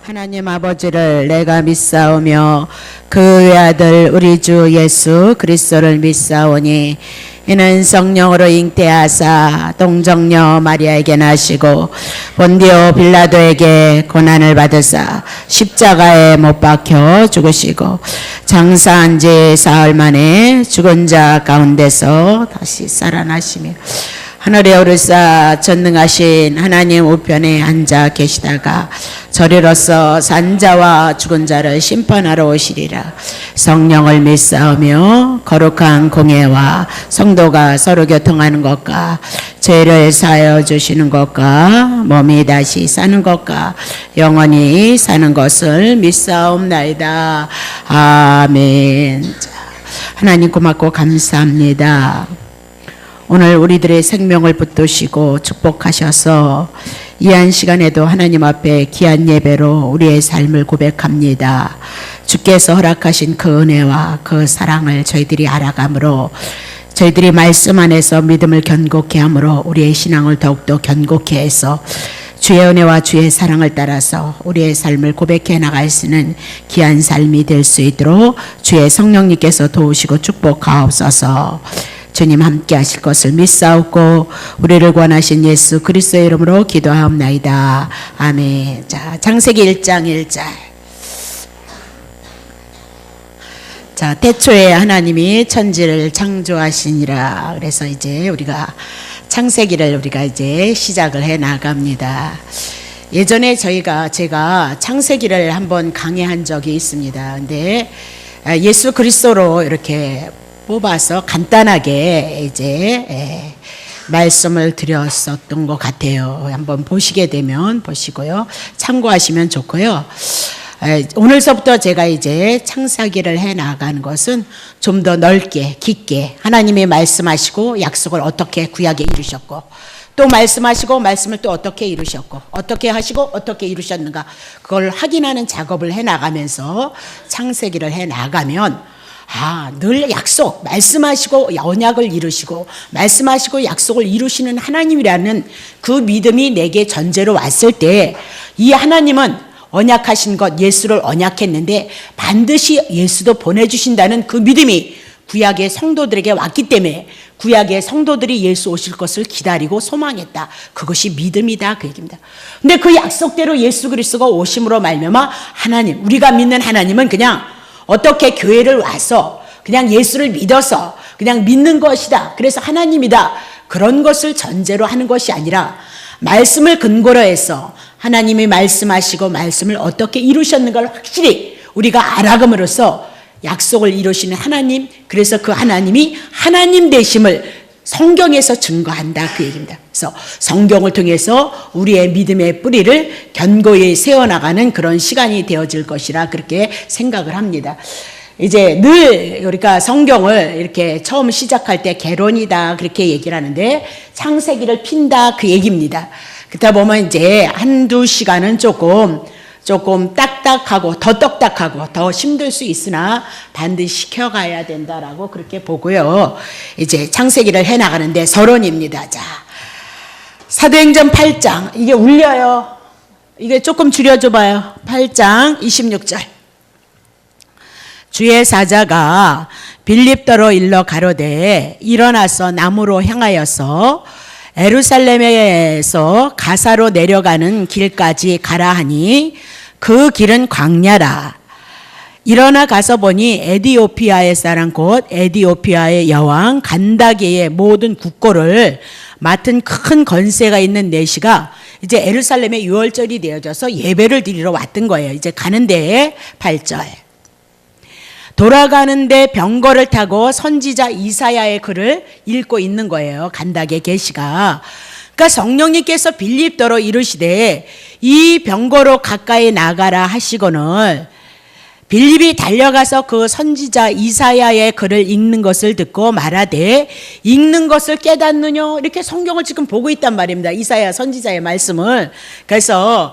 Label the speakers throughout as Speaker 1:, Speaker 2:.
Speaker 1: 하나님 아버지를 내가 믿사오며 그 외아들 우리 주 예수 그리스도를 믿사오니 이는 성령으로 잉태하사 동정녀 마리아에게 나시고 본디오 빌라도에게 고난을 받으사 십자가에 못 박혀 죽으시고 장사한 지 사흘 만에 죽은 자 가운데서 다시 살아나시며 하늘에 오르사 전능하신 하나님 우편에 앉아 계시다가 저리로서 산자와 죽은 자를 심판하러 오시리라. 성령을 믿사오며 거룩한 공예와 성도가 서로 교통하는 것과 죄를 사하여 주시는 것과 몸이 다시 사는 것과 영원히 사는 것을 믿사옵나이다. 아멘. 하나님 고맙고 감사합니다. 오늘 우리들의 생명을 붙드시고 축복하셔서 이한 시간에도 하나님 앞에 귀한 예배로 우리의 삶을 고백합니다. 주께서 허락하신 그 은혜와 그 사랑을 저희들이 알아감으로 저희들이 말씀 안에서 믿음을 견고케 함으로 우리의 신앙을 더욱더 견고케 해서 주의 은혜와 주의 사랑을 따라서 우리의 삶을 고백해 나갈 수 있는 귀한 삶이 될 수 있도록 주의 성령님께서 도우시고 축복하옵소서. 주님 함께 하실 것을 믿사옵고 우리를 구원하신 예수 그리스도의 이름으로 기도하옵나이다. 아멘. 자, 창세기 1장 1절. 자, 태초에 하나님이 천지를 창조하시니라. 그래서 이제 우리가 창세기를 우리가 이제 시작을 해 나갑니다. 예전에 제가 창세기를 한번 강의한 적이 있습니다. 근데 예수 그리스도로 이렇게 뽑아서 간단하게 이제 말씀을 드렸었던 것 같아요. 한번 보시게 되면 보시고요. 참고하시면 좋고요. 오늘서부터 제가 이제 창세기를 해 나가는 것은 좀 더 넓게 깊게 하나님이 말씀하시고 약속을 어떻게 구약에 이루셨고 또 말씀하시고 말씀을 또 어떻게 이루셨고 어떻게 하시고 어떻게 이루셨는가 그걸 확인하는 작업을 해 나가면서 창세기를 해 나가면 늘 약속, 말씀하시고 언약을 이루시고 말씀하시고 약속을 이루시는 하나님이라는 그 믿음이 내게 전제로 왔을 때 이 하나님은 언약하신 것 예수를 언약했는데 반드시 예수도 보내주신다는 그 믿음이 구약의 성도들에게 왔기 때문에 구약의 성도들이 예수 오실 것을 기다리고 소망했다. 그것이 믿음이다 그 얘기입니다. 근데 그 약속대로 예수 그리스도가 오심으로 말미암아 하나님, 우리가 믿는 하나님은 그냥 어떻게 교회를 와서 그냥 예수를 믿어서 그냥 믿는 것이다. 그래서 하나님이다. 그런 것을 전제로 하는 것이 아니라 말씀을 근거로 해서 하나님이 말씀하시고 말씀을 어떻게 이루셨는가를 확실히 우리가 알아감으로써 약속을 이루시는 하나님, 그래서 그 하나님이 하나님 되심을 성경에서 증거한다 그 얘기입니다. 그래서 성경을 통해서 우리의 믿음의 뿌리를 견고히 세워나가는 그런 시간이 되어질 것이라 그렇게 생각을 합니다. 이제 늘 우리가 성경을 이렇게 처음 시작할 때 개론이다 그렇게 얘기를 하는데 창세기를 핀다 그 얘기입니다. 그러다 보면 이제 한두 시간은 조금 딱딱하고 더 떡딱하고 더 힘들 수 있으나 반드시 시켜가야 된다라고 그렇게 보고요. 이제 창세기를 해나가는데 서론입니다. 자, 사도행전 8장 이게 울려요. 이게 조금 줄여줘봐요. 8장 26절. 주의 사자가 빌립더로 일러 가로되 일어나서 남으로 향하여서 에루살렘에서 가사로 내려가는 길까지 가라 하니 그 길은 광야라. 일어나 가서 보니 에디오피아의 사람 곧 에디오피아의 여왕 간다게의 모든 국고를 맡은 큰 권세가 있는 내시가 이제 에루살렘에 유월절이 되어져서 예배를 드리러 왔던 거예요. 이제 가는데 8절. 돌아가는데 병거를 타고 선지자 이사야의 글을 읽고 있는 거예요. 간다게 계시가. 그러니까 성령님께서 빌립더로 이르시되 이 병거로 가까이 나가라 하시거늘 빌립이 달려가서 그 선지자 이사야의 글을 읽는 것을 듣고 말하되 읽는 것을 깨닫느냐 이렇게 성경을 지금 보고 있단 말입니다. 이사야 선지자의 말씀을. 그래서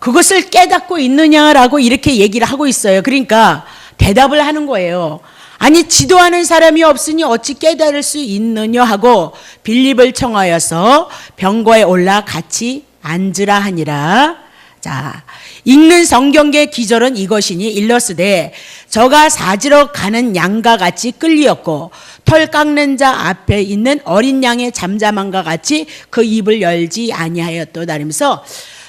Speaker 1: 그것을 깨닫고 있느냐라고 이렇게 얘기를 하고 있어요. 그러니까 대답을 하는 거예요. 아니 지도하는 사람이 없으니 어찌 깨달을 수 있느냐 하고 빌립을 청하여서 병거에 올라 같이 앉으라 하니라. 자, 읽는 성경의 기절은 이것이니 일러스되 저가 사지러 가는 양과 같이 끌리었고 털 깎는 자 앞에 있는 어린 양의 잠잠함과 같이 그 입을 열지 아니하였도다. 라면서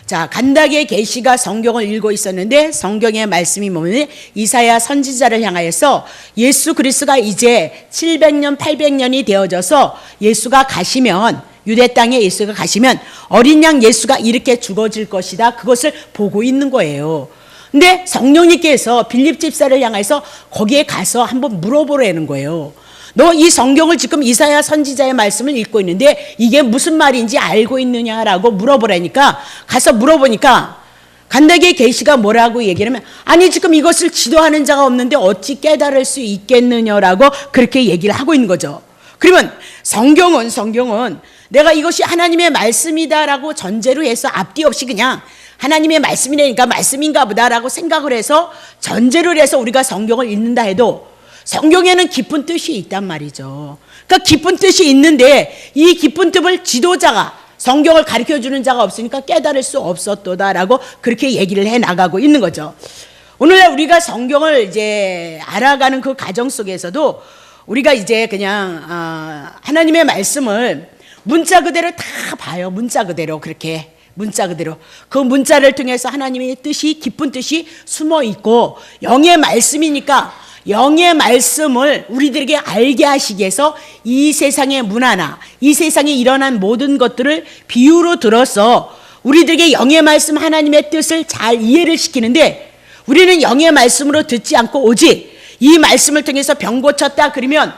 Speaker 1: 자, 간닥의 계시가 성경을 읽고 있었는데 성경의 말씀이 뭐냐면 이사야 선지자를 향하여서 예수 그리스도가 이제 700년 800년이 되어져서 예수가 가시면, 유대 땅에 예수가 가시면 어린 양 예수가 이렇게 죽어질 것이다, 그것을 보고 있는 거예요. 근데 성령님께서 빌립 집사를 향해서 거기에 가서 한번 물어보라는 거예요. 너 이 성경을 지금 이사야 선지자의 말씀을 읽고 있는데 이게 무슨 말인지 알고 있느냐라고 물어보라니까, 가서 물어보니까 간닥의 계시가 뭐라고 얘기하면, 아니 지금 이것을 지도하는 자가 없는데 어찌 깨달을 수 있겠느냐라고 그렇게 얘기를 하고 있는 거죠. 그러면 성경은 내가 이것이 하나님의 말씀이다라고 전제로 해서 앞뒤 없이 그냥 하나님의 말씀이니까 말씀인가 보다라고 생각을 해서 전제를 해서 우리가 성경을 읽는다 해도 성경에는 깊은 뜻이 있단 말이죠. 그러니까 깊은 뜻이 있는데 이 깊은 뜻을 지도자가, 성경을 가르쳐주는 자가 없으니까 깨달을 수 없었도다라고 그렇게 얘기를 해 나가고 있는 거죠. 오늘날 우리가 성경을 이제 알아가는 그 과정 속에서도 우리가 이제 그냥 하나님의 말씀을 문자 그대로 다 봐요. 문자 그대로, 그렇게 문자 그대로 그 문자를 통해서 하나님의 뜻이, 깊은 뜻이 숨어 있고, 영의 말씀이니까 영의 말씀을 우리들에게 알게 하시기 위해서 이 세상의 문화나 이 세상에 일어난 모든 것들을 비유로 들어서 우리들에게 영의 말씀, 하나님의 뜻을 잘 이해를 시키는데, 우리는 영의 말씀으로 듣지 않고 오직 이 말씀을 통해서 병 고쳤다 그러면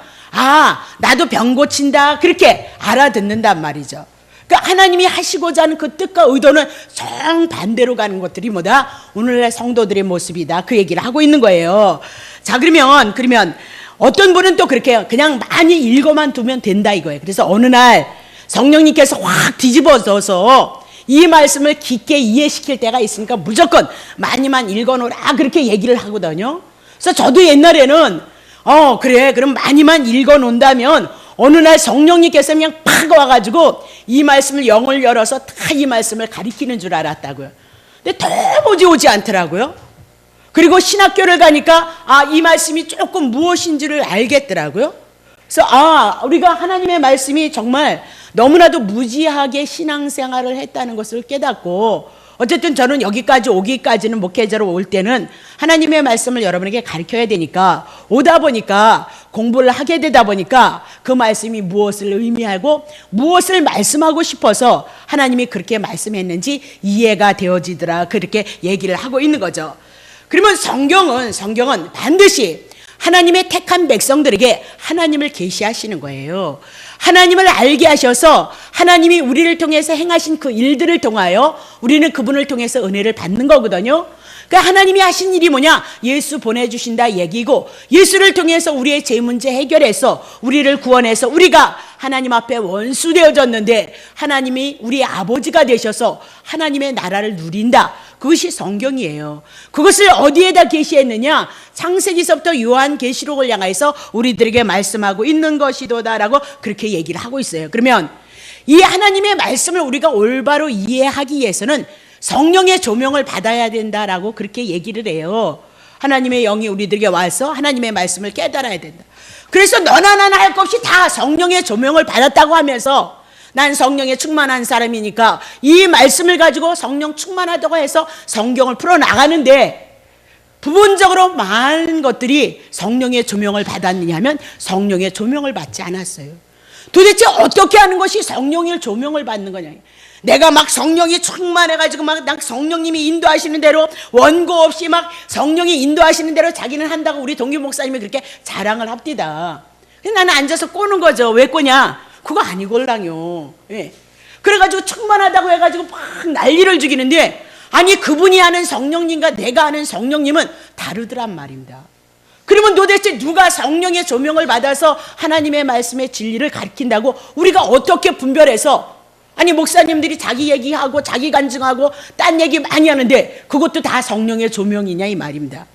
Speaker 1: 나도 병 고친다 그렇게 알아듣는단 말이죠. 그러니까 하나님이 하시고자 하는 그 뜻과 의도는 정반대로 가는 것들이 뭐다? 오늘날 성도들의 모습이다, 그 얘기를 하고 있는 거예요. 자, 그러면 어떤 분은 또 그렇게 그냥 많이 읽어만 두면 된다 이거예요. 그래서 어느 날 성령님께서 확 뒤집어져서 이 말씀을 깊게 이해시킬 때가 있으니까 무조건 많이만 읽어놓으라 그렇게 얘기를 하거든요. 그래서 저도 옛날에는 그래, 그럼 많이만 읽어놓는다면 어느 날 성령님께서 그냥 팍 와가지고 이 말씀을, 영을 열어서 다 이 말씀을 가리키는 줄 알았다고요. 근데 도무지 오지 않더라고요. 그리고 신학교를 가니까 이 말씀이 조금 무엇인지를 알겠더라고요. 그래서 우리가 하나님의 말씀이 정말 너무나도 무지하게 신앙생활을 했다는 것을 깨닫고, 어쨌든 저는 여기까지 오기까지는, 목회자로 올 때는 하나님의 말씀을 여러분에게 가르쳐야 되니까, 오다 보니까 공부를 하게 되다 보니까 그 말씀이 무엇을 의미하고 무엇을 말씀하고 싶어서 하나님이 그렇게 말씀했는지 이해가 되어지더라, 그렇게 얘기를 하고 있는 거죠. 그러면 성경은 반드시 하나님의 택한 백성들에게 하나님을 계시하시는 거예요. 하나님을 알게 하셔서 하나님이 우리를 통해서 행하신 그 일들을 통하여 우리는 그분을 통해서 은혜를 받는 거거든요. 그러니까 하나님이 하신 일이 뭐냐? 예수 보내주신다 얘기고, 예수를 통해서 우리의 죄 문제 해결해서 우리를 구원해서 우리가 하나님 앞에 원수 되어졌는데 하나님이 우리의 아버지가 되셔서 하나님의 나라를 누린다. 그것이 성경이에요. 그것을 어디에다 계시했느냐? 창세기서부터 요한계시록을 향해서 우리들에게 말씀하고 있는 것이도다라고 그렇게 얘기를 하고 있어요. 그러면 이 하나님의 말씀을 우리가 올바로 이해하기 위해서는 성령의 조명을 받아야 된다라고 그렇게 얘기를 해요. 하나님의 영이 우리들에게 와서 하나님의 말씀을 깨달아야 된다. 그래서 너나 나나 할 것 없이 다 성령의 조명을 받았다고 하면서 난 성령에 충만한 사람이니까 이 말씀을 가지고 성령 충만하다고 해서 성경을 풀어나가는데, 부분적으로 많은 것들이 성령의 조명을 받았느냐 하면 성령의 조명을 받지 않았어요. 도대체 어떻게 하는 것이 성령의 조명을 받는 거냐? 내가 막 성령이 충만해가지고 막 성령님이 인도하시는 대로 원고 없이 막 성령이 인도하시는 대로 자기는 한다고 우리 동기 목사님이 그렇게 자랑을 합디다. 나는 앉아서 꼬는 거죠. 왜 꼬냐? 그거 아니걸랑요. 예. 그래가지고 충만하다고 해가지고 막 난리를 죽이는데, 아니 그분이 아는 성령님과 내가 아는 성령님은 다르더란 말입니다. 그러면 도대체 누가 성령의 조명을 받아서 하나님의 말씀의 진리를 가르친다고 우리가 어떻게 분별해서, 아니 목사님들이 자기 얘기하고 자기 간증하고 딴 얘기 많이 하는데 그것도 다 성령의 조명이냐 이 말입니다.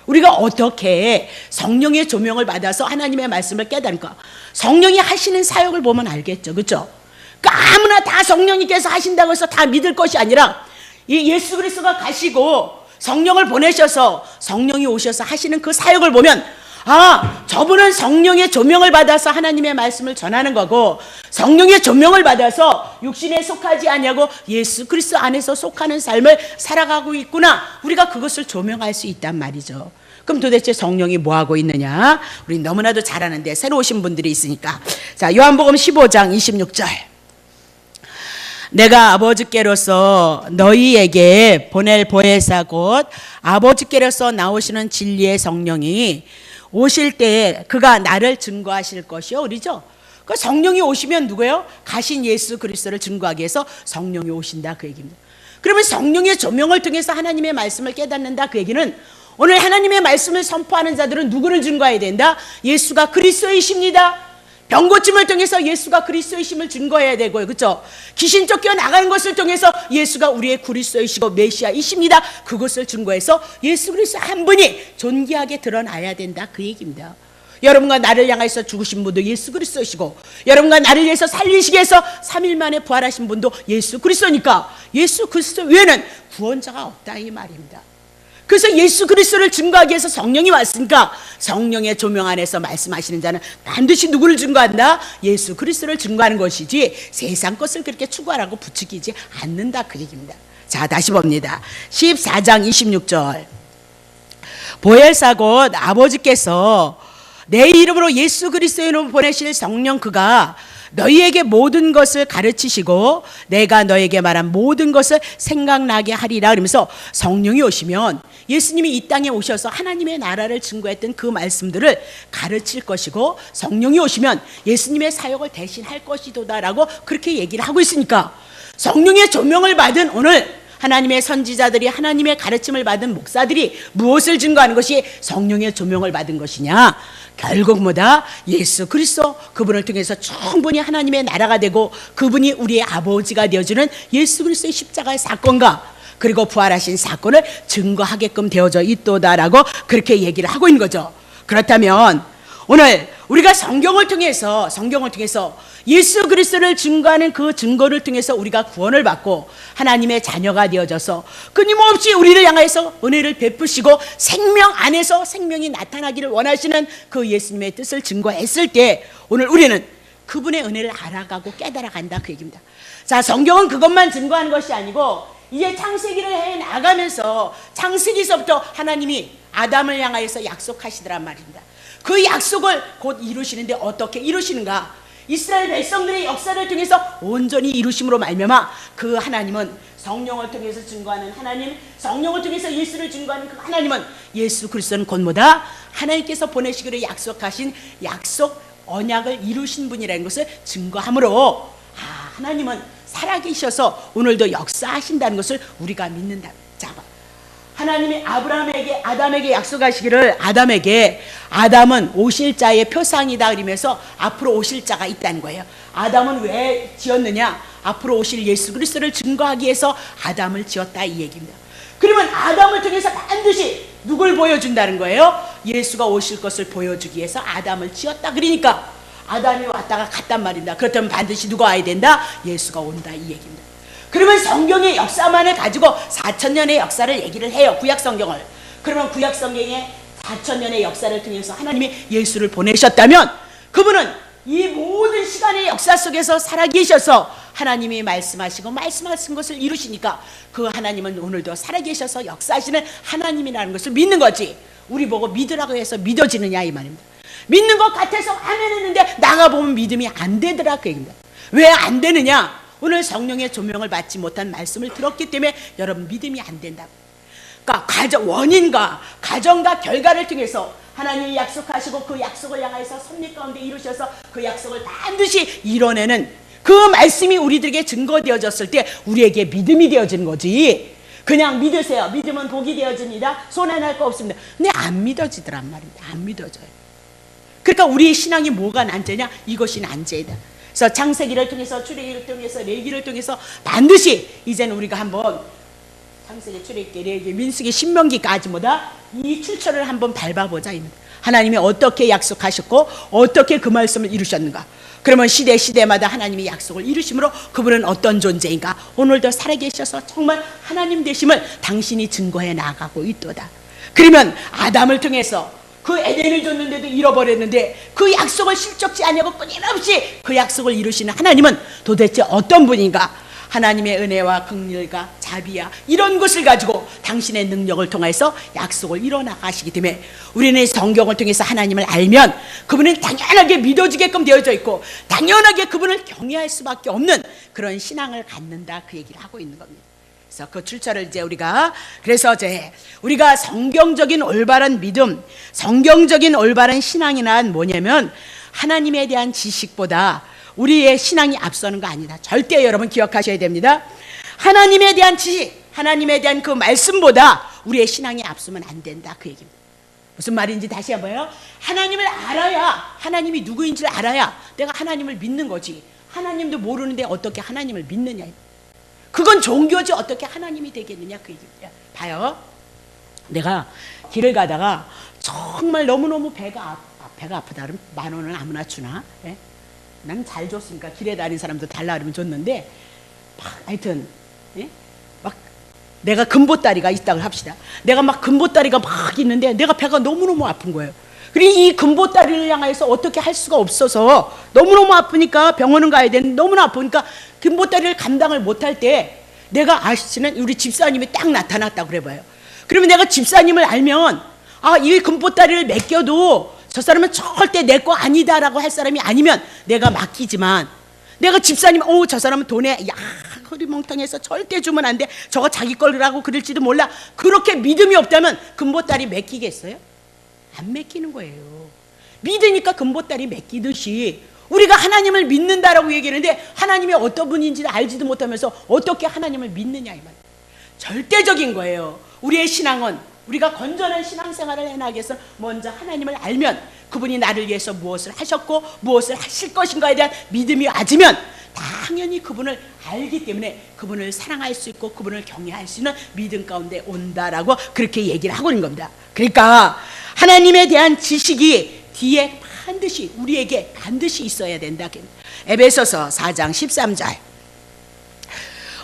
Speaker 1: 우리가 어떻게 성령의 조명을 받아서 하나님의 말씀을 깨달을까? 성령이 하시는 사역을 보면 알겠죠. 그렇죠? 그러니까 아무나 다 성령님께서 하신다고 해서 다 믿을 것이 아니라 이 예수 그리스도가 가시고 성령을 보내셔서 성령이 오셔서 하시는 그 사역을 보면 저분은 성령의 조명을 받아서 하나님의 말씀을 전하는 거고 성령의 조명을 받아서 육신에 속하지 아니하고 예수 그리스도 안에서 속하는 삶을 살아가고 있구나. 우리가 그것을 조명할 수 있단 말이죠. 그럼 도대체 성령이 뭐 하고 있느냐? 우리 너무나도 잘 아는데 새로 오신 분들이 있으니까. 자, 요한복음 15장 26절. 내가 아버지께로서 너희에게 보낼 보혜사 곧 아버지께로서 나오시는 진리의 성령이 오실 때에 그가 나를 증거하실 것이요. 그러죠? 그 성령이 오시면 누구예요? 가신 예수 그리스도를 증거하기 위해서 성령이 오신다 그 얘기입니다. 그러면 성령의 조명을 통해서 하나님의 말씀을 깨닫는다 그 얘기는 오늘 하나님의 말씀을 선포하는 자들은 누구를 증거해야 된다? 예수가 그리스도이십니다. 병고침을 통해서 예수가 그리스도이심을 증거해야 되고요. 그렇죠? 귀신 쫓겨 나가는 것을 통해서 예수가 우리의 그리스도이시고 메시아이십니다. 그것을 증거해서 예수 그리스도 한 분이 존귀하게 드러나야 된다 그 얘기입니다. 여러분과 나를 향해서 죽으신 분도 예수 그리스도이시고 여러분과 나를 위해서 살리시기 위해서 3일 만에 부활하신 분도 예수 그리스도니까 예수 그리스도 외에는 구원자가 없다 이 말입니다. 그래서 예수 그리스도를 증거하기 위해서 성령이 왔으니까 성령의 조명 안에서 말씀하시는 자는 반드시 누구를 증거한다? 예수 그리스도를 증거하는 것이지 세상 것을 그렇게 추구하라고 부추기지 않는다 그 얘기입니다. 자, 다시 봅니다. 14장 26절. 보혜사 곧 아버지께서 내 이름으로 예수 그리스도의 이름으로 보내실 성령 그가 너희에게 모든 것을 가르치시고 내가 너에게 말한 모든 것을 생각나게 하리라. 그러면서 성령이 오시면 예수님이 이 땅에 오셔서 하나님의 나라를 증거했던 그 말씀들을 가르칠 것이고 성령이 오시면 예수님의 사역을 대신할 것이도다라고 그렇게 얘기를 하고 있으니까 성령의 조명을 받은 오늘 하나님의 선지자들이 하나님의 가르침을 받은 목사들이 무엇을 증거하는 것이 성령의 조명을 받은 것이냐? 결국 뭐다? 예수 그리스도 그분을 통해서 충분히 하나님의 나라가 되고 그분이 우리의 아버지가 되어주는 예수 그리스도의 십자가의 사건과 그리고 부활하신 사건을 증거하게끔 되어져 있도다라고 그렇게 얘기를 하고 있는 거죠. 그렇다면 오늘 우리가 성경을 통해서 예수 그리스도를 증거하는 그 증거를 통해서 우리가 구원을 받고 하나님의 자녀가 되어져서 끊임없이 우리를 향해서 은혜를 베푸시고 생명 안에서 생명이 나타나기를 원하시는 그 예수님의 뜻을 증거했을 때 오늘 우리는 그분의 은혜를 알아가고 깨달아간다 그 얘기입니다. 자, 성경은 그것만 증거하는 것이 아니고 이제 창세기를 해 나가면서 창세기서부터 하나님이 아담을 향하여서 약속하시더란 말입니다. 그 약속을 곧 이루시는데 어떻게 이루시는가? 이스라엘 백성들의 역사를 통해서 온전히 이루심으로 말미암아 그 하나님은 성령을 통해서 증거하는 하나님, 성령을 통해서 예수를 증거하는 그 하나님은 예수 그리스도는 곧 뭐다? 하나님께서 보내시기로 약속하신 약속 언약을 이루신 분이라는 것을 증거하므로 하나님은 살아계셔서 오늘도 역사하신다는 것을 우리가 믿는다. 자, 하나님이 아담에게 약속하시기를 아담은 오실 자의 표상이다 그러면서 앞으로 오실 자가 있다는 거예요. 아담은 왜 지었느냐? 앞으로 오실 예수 그리스도를 증거하기 위해서 아담을 지었다 이 얘기입니다. 그러면 아담을 통해서 반드시 누굴 보여준다는 거예요? 예수가 오실 것을 보여주기 위해서 아담을 지었다. 그러니까 아담이 왔다가 갔단 말입니다. 그렇다면 반드시 누가 와야 된다? 예수가 온다 이 얘기입니다. 그러면 성경의 역사만을 가지고 4,000년의 역사를 얘기를 해요. 구약 성경을. 그러면 구약 성경의 4,000년의 역사를 통해서 하나님이 예수를 보내셨다면 그분은 이 모든 시간의 역사 속에서 살아계셔서 하나님이 말씀하시고 말씀하신 것을 이루시니까 그 하나님은 오늘도 살아계셔서 역사하시는 하나님이라는 것을 믿는 거지. 우리 보고 믿으라고 해서 믿어지느냐 이 말입니다. 믿는 것 같아서 아멘 했는데 나가보면 믿음이 안 되더라 그 얘기입니다. 왜 안 되느냐? 오늘 성령의 조명을 받지 못한 말씀을 들었기 때문에 여러분 믿음이 안 된다. 그러니까 원인과 가정과 결과를 통해서 하나님이 약속하시고 그 약속을 향해서 섭리 가운데 이루셔서 그 약속을 반드시 이뤄내는 그 말씀이 우리들에게 증거되어졌을 때 우리에게 믿음이 되어지는 거지. 그냥 믿으세요. 믿으면 복이 되어집니다. 손해날 거 없습니다. 근데 안 믿어지더란 말입니다. 안 믿어져요. 그러니까 우리의 신앙이 뭐가 난제냐? 이것이 난제이다. 그래서 창세기를 통해서 출애기를 통해서 레위기를 통해서 반드시 이제는 우리가 한번 창세기, 출애기, 레위기, 민수기, 신명기까지 이 출처를 한번 밟아보자. 하나님이 어떻게 약속하셨고 어떻게 그 말씀을 이루셨는가. 그러면 시대마다 하나님이 약속을 이루심으로 그분은 어떤 존재인가. 오늘도 살아계셔서 정말 하나님 되심을 당신이 증거해 나가고 있도다. 그러면 아담을 통해서 그 에덴을 줬는데도 잃어버렸는데 그 약속을 실족지 아니하고 끊임없이 그 약속을 이루시는 하나님은 도대체 어떤 분인가. 하나님의 은혜와 긍휼과 자비야 이런 것을 가지고 당신의 능력을 통해서 약속을 이뤄나가시기 때문에 우리는 성경을 통해서 하나님을 알면 그분은 당연하게 믿어지게끔 되어져 있고 당연하게 그분을 경외할 수밖에 없는 그런 신앙을 갖는다, 그 얘기를 하고 있는 겁니다. 그래서 그 출처를 이제 우리가 성경적인 올바른 믿음, 성경적인 올바른 신앙이란 뭐냐면 하나님에 대한 지식보다 우리의 신앙이 앞서는 거 아니다. 절대 여러분 기억하셔야 됩니다. 하나님에 대한 지식, 하나님에 대한 그 말씀보다 우리의 신앙이 앞서면 안 된다, 그 얘기입니다. 무슨 말인지 다시 한번요. 하나님을 알아야, 하나님이 누구인지를 알아야 내가 하나님을 믿는 거지. 하나님도 모르는데 어떻게 하나님을 믿느냐. 그건 종교지 어떻게 하나님이 되겠느냐, 그 얘기입니다. 봐요. 내가 길을 가다가 정말 너무너무 배가 아프다 그러면 10,000원은 아무나 주나? 예? 난 잘 줬으니까 길에 다니는 사람도 달라 그러면 줬는데 하여튼 막 내가 금보다리가 있다고 합시다. 내가 막 금보다리가 막 있는데 내가 배가 너무너무 아픈 거예요. 그리고 이 금보다리를 향해서 어떻게 할 수가 없어서 너무너무 아프니까 병원은 가야 되는데 너무나 아프니까 금보다리를 감당을 못할 때 내가 아시는 우리 집사님이 딱 나타났다고 그래봐요. 그러면 내가 집사님을 알면 이 금보다리를 맡겨도 저 사람은 절대 내 거 아니다라고 할 사람이 아니면 내가 맡기지만 내가 집사님 저 사람은 돈에 허리멍텅해서 절대 주면 안 돼, 저거 자기 거라고 그럴지도 몰라, 그렇게 믿음이 없다면 금보다리 맡기겠어요? 안 맡기는 거예요. 믿으니까 금보다리 맡기듯이 우리가 하나님을 믿는다라고 얘기하는데 하나님이 어떤 분인지를 알지도 못하면서 어떻게 하나님을 믿느냐, 이 말. 절대적인 거예요. 우리의 신앙은 우리가 건전한 신앙생활을 해나가기 위해서 먼저 하나님을 알면 그분이 나를 위해서 무엇을 하셨고 무엇을 하실 것인가에 대한 믿음이 와지면 당연히 그분을 알기 때문에 그분을 사랑할 수 있고 그분을 경외할 수 있는 믿음 가운데 온다라고 그렇게 얘기를 하고 있는 겁니다. 그러니까 하나님에 대한 지식이 뒤에 반드시 우리에게 반드시 있어야 된다. 에베소서 4장 13절.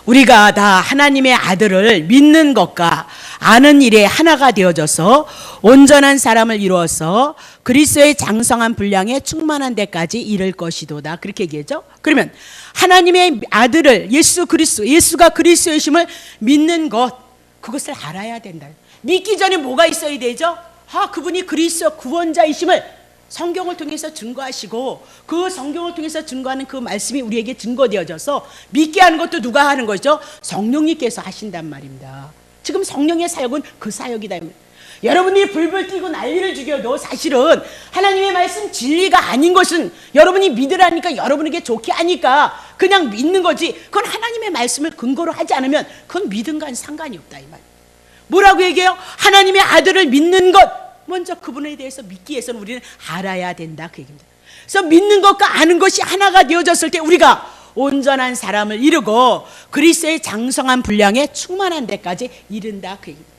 Speaker 1: 우리가 다 하나님의 아들을 믿는 것과 아는 일에 하나가 되어져서 온전한 사람을 이루어서 그리스도의 장성한 분량에 충만한 데까지 이를 것이도다, 그렇게 얘기했죠. 그러면 하나님의 아들을 예수가 그리스도이심을 믿는 것, 그것을 알아야 된다. 믿기 전에 뭐가 있어야 되죠? 그분이 그리스도 구원자이심을 성경을 통해서 증거하시고 그 성경을 통해서 증거하는 그 말씀이 우리에게 증거되어져서 믿게 하는 것도 누가 하는 거죠? 성령님께서 하신단 말입니다. 지금 성령의 사역은 그 사역이다. 여러분이 불불 튀고 난리를 죽여도 사실은 하나님의 말씀 진리가 아닌 것은 여러분이 믿으라니까 여러분에게 좋게 하니까 그냥 믿는 거지, 그건 하나님의 말씀을 근거로 하지 않으면 그건 믿음과는 상관이 없다, 이 말. 뭐라고 얘기해요? 하나님의 아들을 믿는 것, 먼저 그분에 대해서 믿기 위해서는 우리는 알아야 된다, 그 얘기입니다. 그래서 믿는 것과 아는 것이 하나가 되어졌을 때 우리가 온전한 사람을 이루고 그리스도의 장성한 분량에 충만한 데까지 이른다, 그 얘기입니다.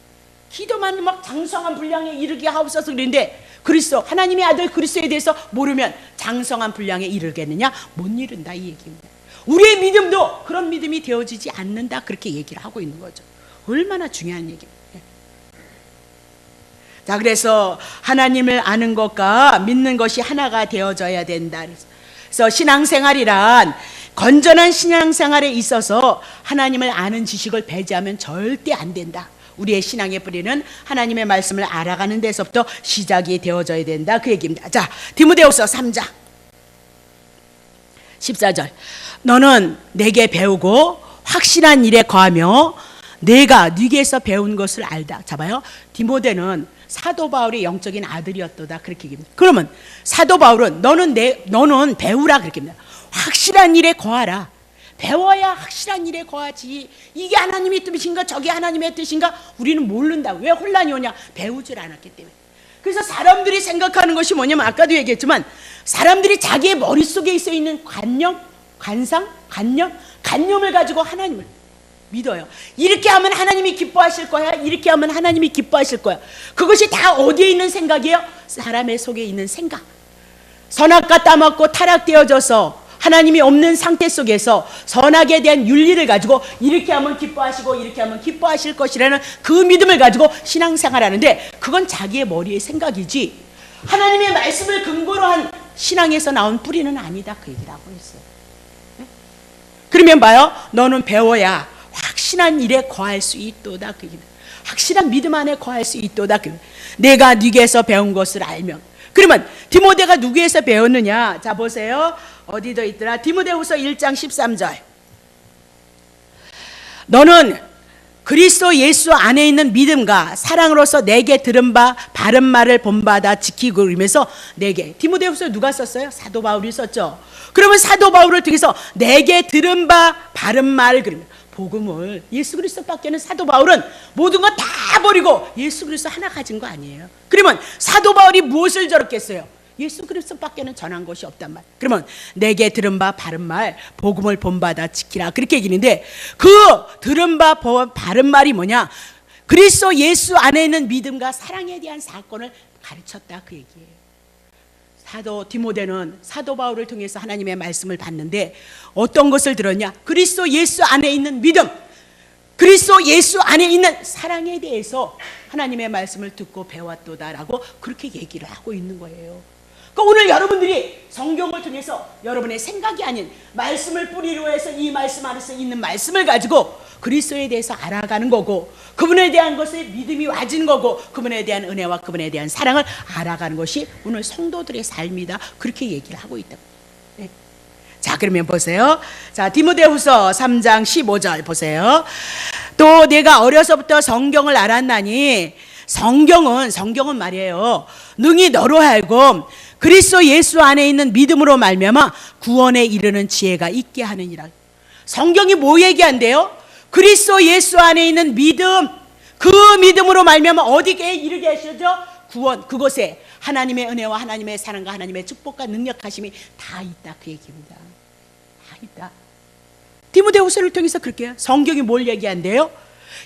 Speaker 1: 기도만 막 장성한 분량에 이르게 하옵소서 그러는데 그리스도, 하나님의 아들 그리스도에 대해서 모르면 장성한 분량에 이르겠느냐? 못 이룬다, 이 얘기입니다. 우리의 믿음도 그런 믿음이 되어지지 않는다, 그렇게 얘기를 하고 있는 거죠. 얼마나 중요한 얘기입니다. 자, 그래서 하나님을 아는 것과 믿는 것이 하나가 되어져야 된다. 그래서 신앙생활이란 건전한 신앙생활에 있어서 하나님을 아는 지식을 배제하면 절대 안 된다. 우리의 신앙의 뿌리는 하나님의 말씀을 알아가는 데서부터 시작이 되어져야 된다, 그 얘기입니다. 자, 디모데후서 3장 14절. 너는 내게 배우고 확실한 일에 거하며 내가 네게서 배운 것을 알다. 자, 봐요. 디모데는 사도 바울의 영적인 아들이었도다, 그렇게 얘기합니다. 그러면 사도 바울은 너는 배우라, 그렇게 합니다. 확실한 일에 거하라. 배워야 확실한 일에 거하지. 이게 하나님의 뜻인가 저게 하나님의 뜻인가 우리는 모른다. 왜 혼란이 오냐? 배우질 않았기 때문에. 그래서 사람들이 생각하는 것이 뭐냐면 아까도 얘기했지만 사람들이 자기의 머릿속에 있어 있는 관념을 가지고 하나님을, 믿어요. 이렇게 하면 하나님이 기뻐하실 거야. 이렇게 하면 하나님이 기뻐하실 거야. 그것이 다 어디에 있는 생각이에요? 사람의 속에 있는 생각. 선악과 따먹고 타락되어져서 하나님이 없는 상태 속에서 선악에 대한 윤리를 가지고 이렇게 하면 기뻐하시고 이렇게 하면 기뻐하실 것이라는 그 믿음을 가지고 신앙생활하는데, 그건 자기의 머리의 생각이지 하나님의 말씀을 근거로 한 신앙에서 나온 뿌리는 아니다, 그 얘기를 하고 있어요. 그러면 봐요, 너는 배워야 확신한 일에 거할 수 있도다, 그 얘기는. 확실한 믿음 안에 거할 수 있도다. 내가 네게서 배운 것을 알면. 그러면 디모데가 누구에서 배웠느냐? 자 보세요. 어디도 있더라? 디모데후서 1장 13절. 너는 그리스도 예수 안에 있는 믿음과 사랑으로서 내게 들은 바 바른 말을 본받아 지키고, 그러면서 내게, 디모데후서 누가 썼어요? 사도 바울이 썼죠. 그러면 사도 바울을 통해서 내게 들은 바 바른 말, 그러면 복음을, 예수 그리스도밖에는 사도 바울은 모든 거 다 버리고 예수 그리스도 하나 가진 거 아니에요. 그러면 사도 바울이 무엇을 저렇겠어요? 예수 그리스도밖에는 전한 것이 없단 말. 그러면 내게 들은 바 바른 말, 복음을 본받아 지키라, 그렇게 얘기하는데, 그 들은 바 바른 말이 뭐냐? 그리스도 예수 안에 있는 믿음과 사랑에 대한 사건을 가르쳤다, 그 얘기예요. 사도 디모데는 사도 바울을 통해서 하나님의 말씀을 받는데 어떤 것을 들었냐? 그리스도 예수 안에 있는 믿음, 그리스도 예수 안에 있는 사랑에 대해서 하나님의 말씀을 듣고 배웠도다라고 그렇게 얘기를 하고 있는 거예요. 그러니까 오늘 여러분들이 성경을 통해서 여러분의 생각이 아닌 말씀을 뿌리로 해서 이 말씀 안에서 있는 말씀을 가지고 그리스도에 대해서 알아가는 거고, 그분에 대한 것에 믿음이 와진 거고, 그분에 대한 은혜와 그분에 대한 사랑을 알아가는 것이 오늘 성도들의 삶이다, 그렇게 얘기를 하고 있다. 네. 자, 그러면 보세요. 자, 디모데후서 3장 15절 보세요. 또 내가 어려서부터 성경을 알았나니, 성경은 말이에요, 능히 너로 하여금 그리스도 예수 안에 있는 믿음으로 말미암아 구원에 이르는 지혜가 있게 하느니라. 성경이 뭐 얘기한대요? 그리스도 예수 안에 있는 믿음, 그 믿음으로 말미암아 어디에 이르게 하시죠? 구원, 그곳에 하나님의 은혜와 하나님의 사랑과 하나님의 축복과 능력하심이 다 있다, 그 얘기입니다. 다 있다. 디모데후서를 통해서 그렇게 해요. 성경이 뭘 얘기한대요?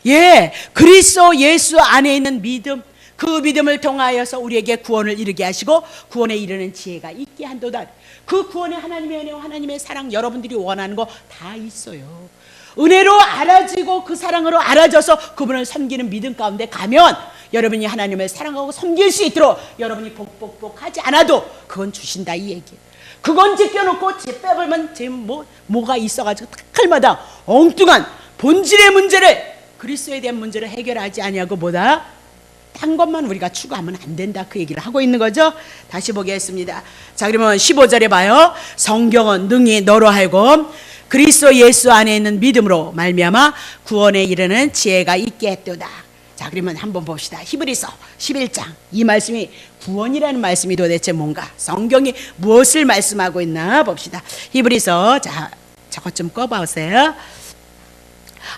Speaker 1: 예, 그리스도 예수 안에 있는 믿음, 그 믿음을 통하여서 우리에게 구원을 이루게 하시고 구원에 이르는 지혜가 있게 한도다. 그 구원에 하나님의 은혜와 하나님의 사랑, 여러분들이 원하는 거 다 있어요. 은혜로 알아지고 그 사랑으로 알아져서 그분을 섬기는 믿음 가운데 가면 여러분이 하나님을 사랑하고 섬길 수 있도록 여러분이 복복복하지 않아도 그건 주신다, 이 얘기예요. 그건 지켜놓고 제 빼버리면 제 뭐가 있어가지고 칼마다 엉뚱한 본질의 문제를, 그리스도에 대한 문제를 해결하지 아니하고 뭐다? 딴 것만 우리가 추구하면 안 된다, 그 얘기를 하고 있는 거죠. 다시 보겠습니다. 자, 그러면 15절에 봐요. 성경은 능히 너로 하여금 그리스도 예수 안에 있는 믿음으로 말미암아 구원에 이르는 지혜가 있게 했도다. 자, 그러면 한번 봅시다. 히브리서 11장. 이 말씀이, 구원이라는 말씀이 도대체 뭔가, 성경이 무엇을 말씀하고 있나 봅시다. 히브리서, 자, 저것 좀 꺼봐오세요.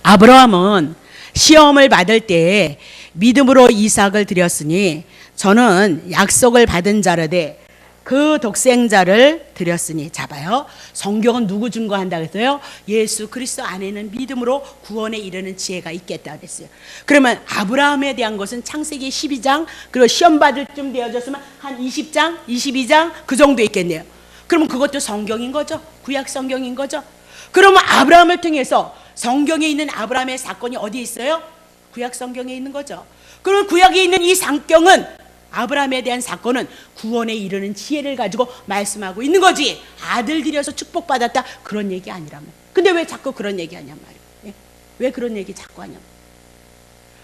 Speaker 1: 아브라함은 시험을 받을 때 믿음으로 이삭을 드렸으니 저는 약속을 받은 자라되 그 독생자를 드렸으니. 잡아요. 성경은 누구 증거한다 그랬어요? 예수 그리스도 안에 있는 믿음으로 구원에 이르는 지혜가 있겠다 그랬어요. 그러면 아브라함에 대한 것은 창세기 12장, 그리고 시험 받을 쯤 되어졌으면 한 20장, 22장 그 정도 있겠네요. 그러면 그것도 성경인 거죠. 구약 성경인 거죠. 그러면 아브라함을 통해서 성경에 있는 아브라함의 사건이 어디 있어요? 구약 성경에 있는 거죠. 그러면 구약에 있는 이 성경은, 아브라함에 대한 사건은 구원에 이르는 지혜를 가지고 말씀하고 있는 거지, 아들 들여서 축복받았다 그런 얘기 아니란 말이에요. 근데 왜 자꾸 그런 얘기 하냔 말이에요. 예? 왜 그런 얘기 자꾸 하냐.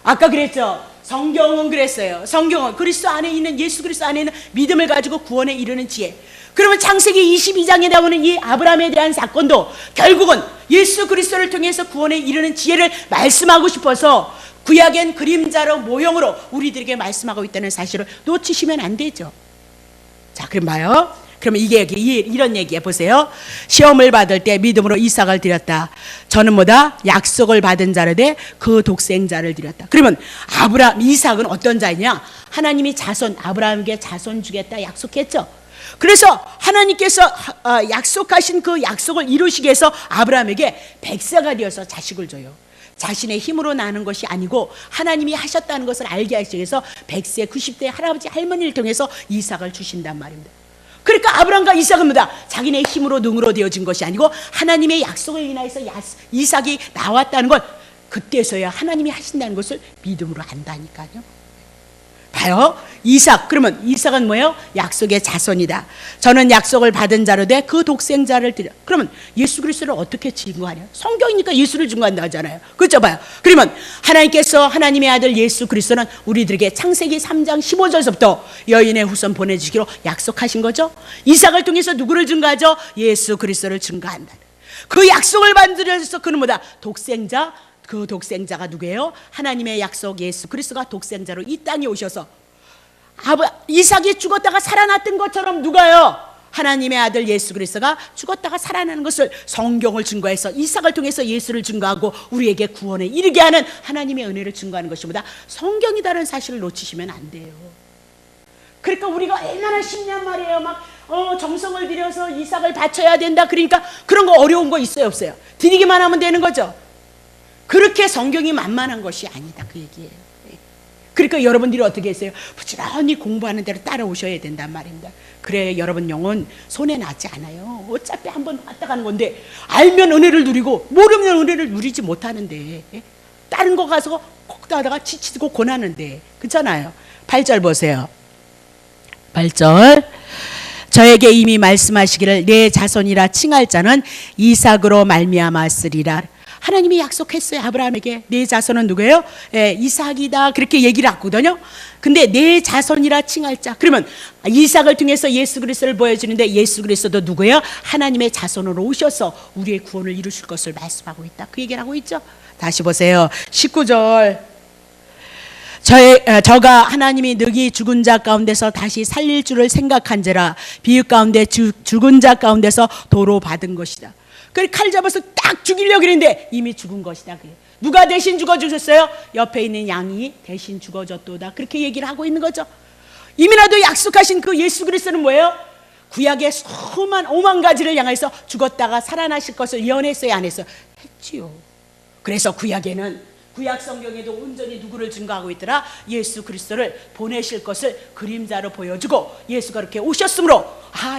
Speaker 1: 아까 그랬죠. 성경은 그랬어요. 성경은 그리스도 안에 있는, 예수 그리스도 안에 있는 믿음을 가지고 구원에 이르는 지혜. 그러면 창세기 22장에 나오는 이 아브라함에 대한 사건도 결국은 예수 그리스도를 통해서 구원에 이르는 지혜를 말씀하고 싶어서 구약엔 그림자로 모형으로 우리들에게 말씀하고 있다는 사실을 놓치시면 안 되죠. 자, 그럼 봐요. 그러면 이런 얘기해 보세요. 시험을 받을 때 믿음으로 이삭을 드렸다. 저는 뭐다? 약속을 받은 자라되 그 독생자를 드렸다. 그러면 이삭은 어떤 자이냐? 하나님이 아브라함에게 자손 주겠다 약속했죠. 그래서 하나님께서 약속하신 그 약속을 이루시기 위해서 아브라함에게 100세가 되어서 자식을 줘요. 자신의 힘으로 나는 것이 아니고 하나님이 하셨다는 것을 알게 하시기 위해서 100세, 90대 할아버지, 할머니를 통해서 이삭을 주신단 말입니다. 그러니까 아브라함과 이삭은 뭐다? 자기네 힘으로 능으로 되어진 것이 아니고 하나님의 약속을 인하여서 이삭이 나왔다는 걸 그때서야 하나님이 하신다는 것을 믿음으로 안다니까요. 봐요. 이삭, 그러면 이삭은 뭐예요? 약속의 자손이다. 저는 약속을 받은 자로 돼 그 독생자를 드려. 그러면 예수 그리스도를 어떻게 증거하냐? 성경이니까 예수를 증거한다 하잖아요. 그렇죠? 봐요. 그러면 하나님께서 하나님의 아들 예수 그리스도는 우리들에게 창세기 3장 15절서부터 여인의 후손 보내주시기로 약속하신 거죠. 이삭을 통해서 누구를 증거하죠? 예수 그리스도를 증거한다. 그 약속을 만들어서 그는 뭐다? 독생자. 그 독생자가 누구예요? 하나님의 약속 예수 그리스도가 독생자로 이 땅에 오셔서 이삭이 죽었다가 살아났던 것처럼 누가요? 하나님의 아들 예수 그리스도가 죽었다가 살아나는 것을 성경을 증거해서 이삭을 통해서 예수를 증거하고 우리에게 구원에 이르게 하는 하나님의 은혜를 증거하는 것이보다 성경이다라는 사실을 놓치시면 안 돼요. 그러니까 우리가 얼마나 쉽냔 말이에요. 막 정성을 들여서 이삭을 바쳐야 된다. 그러니까 그런 거 어려운 거 있어요, 없어요? 드리기만 하면 되는 거죠. 그렇게 성경이 만만한 것이 아니다, 그 얘기예요. 그러니까 여러분들이 어떻게 했어요? 부지런히 공부하는 대로 따라오셔야 된단 말입니다. 그래 여러분 영혼 손해 나지 않아요. 어차피 한번 왔다 가는 건데 알면 은혜를 누리고 모르면 은혜를 누리지 못하는데 다른 거 가서 거기다 하다가 지치고 고나는데 그렇잖아요. 8절 보세요. 8절 저에게 이미 말씀하시기를 내 자손이라 칭할 자는 이삭으로 말미암았으리라. 하나님이 약속했어요. 아브라함에게 내 자손은 누구예요? 이삭이다. 그렇게 얘기를 했거든요. 근데 내 자손이라 칭할 자. 그러면 이삭을 통해서 예수 그리스도를 보여주는데 예수 그리스도도 누구예요? 하나님의 자손으로 오셔서 우리의 구원을 이루실 것을 말씀하고 있다. 그 얘기를 하고 있죠. 다시 보세요. 19절 저가 하나님이 너희 죽은 자 가운데서 다시 살릴 줄을 생각한지라 비읍 가운데 죽은 자 가운데서 도로 받은 것이다. 그 칼 잡아서 딱 죽이려고 했는데 이미 죽은 것이다. 누가 대신 죽어주셨어요? 옆에 있는 양이 대신 죽어줬도다. 그렇게 얘기를 하고 있는 거죠. 이미라도 약속하신 그 예수 그리스도는 뭐예요? 구약의 수만 5만 가지를 향해서 죽었다가 살아나실 것을 예언했어요, 안 했어요? 했지요. 그래서 구약에는 구약 성경에도 온전히 누구를 증거하고 있더라? 예수 그리스도를 보내실 것을 그림자로 보여주고 예수가 그렇게 오셨으므로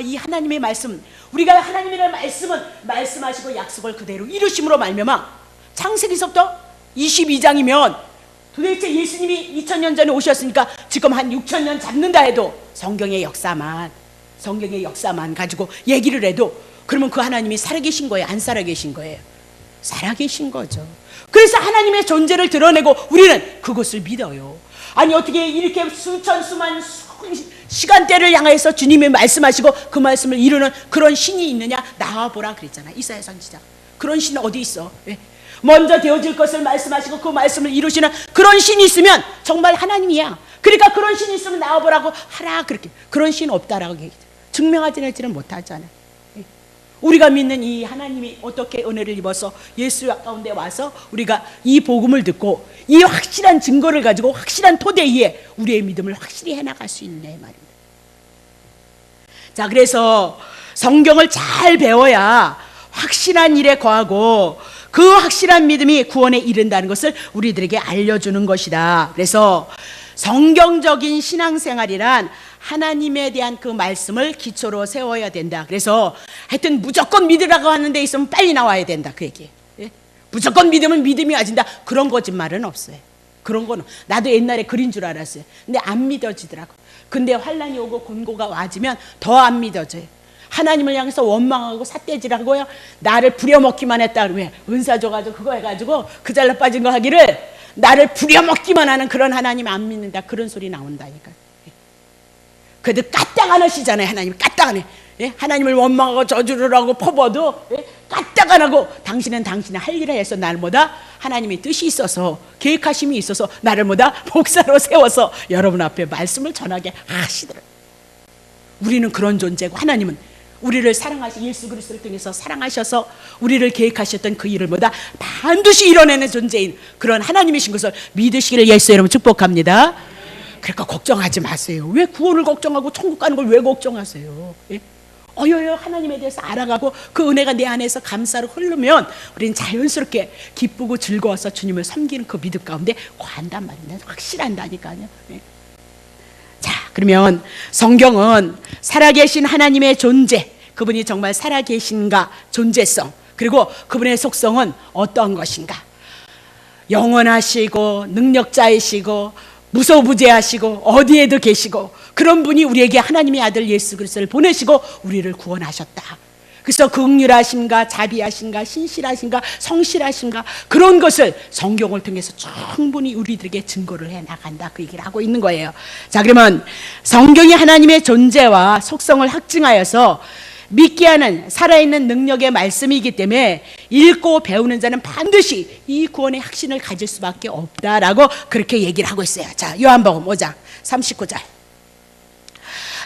Speaker 1: 이 하나님의 말씀, 우리가 하나님의 말씀은 말씀하시고 약속을 그대로 이루심으로 말미암아 창세기서부터 22장이면 도대체 예수님이 2000년 전에 오셨으니까 지금 한 6000년 잡는다 해도 성경의 역사만 가지고 얘기를 해도 그러면 그 하나님이 살아계신 거예요? 안 살아계신 거예요? 살아계신 거죠. 그래서 하나님의 존재를 드러내고 우리는 그것을 믿어요. 아니 어떻게 이렇게 수만 시간대를 향해서 주님이 말씀하시고 그 말씀을 이루는 그런 신이 있느냐? 나와보라 그랬잖아. 이사야 선지자. 그런 신은 어디 있어? 왜? 먼저 되어질 것을 말씀하시고 그 말씀을 이루시는 그런 신이 있으면 정말 하나님이야. 그러니까 그런 신이 있으면 나와보라고 하라. 그렇게 그런 신 없다라고 증명하지는 못하잖아. 우리가 믿는 이 하나님이 어떻게 은혜를 입어서 예수 가운데 와서 우리가 이 복음을 듣고 이 확실한 증거를 가지고 확실한 토대 위에 우리의 믿음을 확실히 해나갈 수 있느냐 말입니다. 자, 그래서 성경을 잘 배워야 확실한 일에 거하고 그 확실한 믿음이 구원에 이른다는 것을 우리들에게 알려주는 것이다. 그래서 성경적인 신앙생활이란 하나님에 대한 그 말씀을 기초로 세워야 된다. 그래서 하여튼 무조건 믿으라고 하는 데 있으면 빨리 나와야 된다. 그 얘기. 예? 무조건 믿으면 믿음이 와진다. 그런 거짓말은 없어요. 그런 거는 나도 옛날에 그린 줄 알았어요. 근데 안 믿어지더라고. 근데 환란이 오고 곤고가 와지면 더 안 믿어져요. 하나님을 향해서 원망하고 삿대질하고요. 나를 부려먹기만 했다. 그러면 은사 줘가지고 그거 해가지고 그 잘나 빠진 거 하기를 나를 부려먹기만 하는 그런 하나님 안 믿는다. 그런 소리 나온다니까. 그래도 까딱 안 하시잖아요. 하나님 까딱 안 해. 예? 하나님을 원망하고 저주를 하고 퍼버도 까딱 안 하고 당신은 당신의 할 일을 해서 나를 뭐다? 하나님의 뜻이 있어서 계획하심이 있어서 나를 뭐다? 목사로 세워서 여러분 앞에 말씀을 전하게 하시더라고요. 우리는 그런 존재고 하나님은 우리를 사랑하신 예수 그리스도를 통해서 사랑하셔서 우리를 계획하셨던 그 일을 뭐다? 반드시 이뤄내는 존재인 그런 하나님이신 것을 믿으시기를 예수 여러분 축복합니다. 그러니까 걱정하지 마세요. 왜 구원을 걱정하고 천국 가는 걸 왜 걱정하세요? 예? 어여여 하나님에 대해서 알아가고 그 은혜가 내 안에서 감사로 흐르면 우리는 자연스럽게 기쁘고 즐거워서 주님을 섬기는 그 믿음 가운데 거한단 말입니다. 확실한다니까요. 자, 그러면 성경은 살아계신 하나님의 존재, 그분이 정말 살아계신가, 존재성, 그리고 그분의 속성은 어떤 것인가, 영원하시고 능력자이시고 무소부재하시고 어디에도 계시고 그런 분이 우리에게 하나님의 아들 예수 그리스도를 보내시고 우리를 구원하셨다. 그래서 긍휼하신가, 자비하신가, 신실하신가, 성실하신가, 그런 것을 성경을 통해서 충분히 우리들에게 증거를 해 나간다, 그 얘기를 하고 있는 거예요. 자, 그러면 성경이 하나님의 존재와 속성을 확증하여서 믿게 하는 살아있는 능력의 말씀이기 때문에 읽고 배우는 자는 반드시 이 구원의 확신을 가질 수밖에 없다라고 그렇게 얘기를 하고 있어요. 자, 요한복음 5장 39절.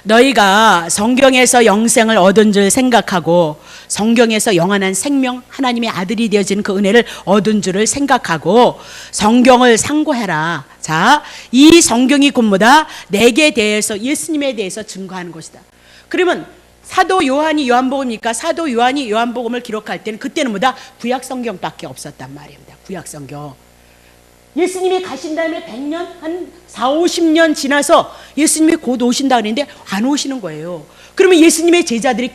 Speaker 1: 너희가 성경에서 영생을 얻은 줄 생각하고 성경에서 영원한 생명, 하나님의 아들이 되어지는 그 은혜를 얻은 줄을 생각하고 성경을 상고해라. 자, 이 성경이 곧보다 내게 대해서, 예수님에 대해서 증거하는 것이다. 그러면 사도 요한이 요한복음이니까 사도 요한이 요한복음을 기록할 때는 그때는 뭐다? 구약 성경밖에 없었단 말입니다. 구약 성경. 예수님이 가신 다음에 100년, 한 4, 50년 지나서 예수님이 곧 오신다 그랬는데 안 오시는 거예요. 그러면 예수님의 제자들이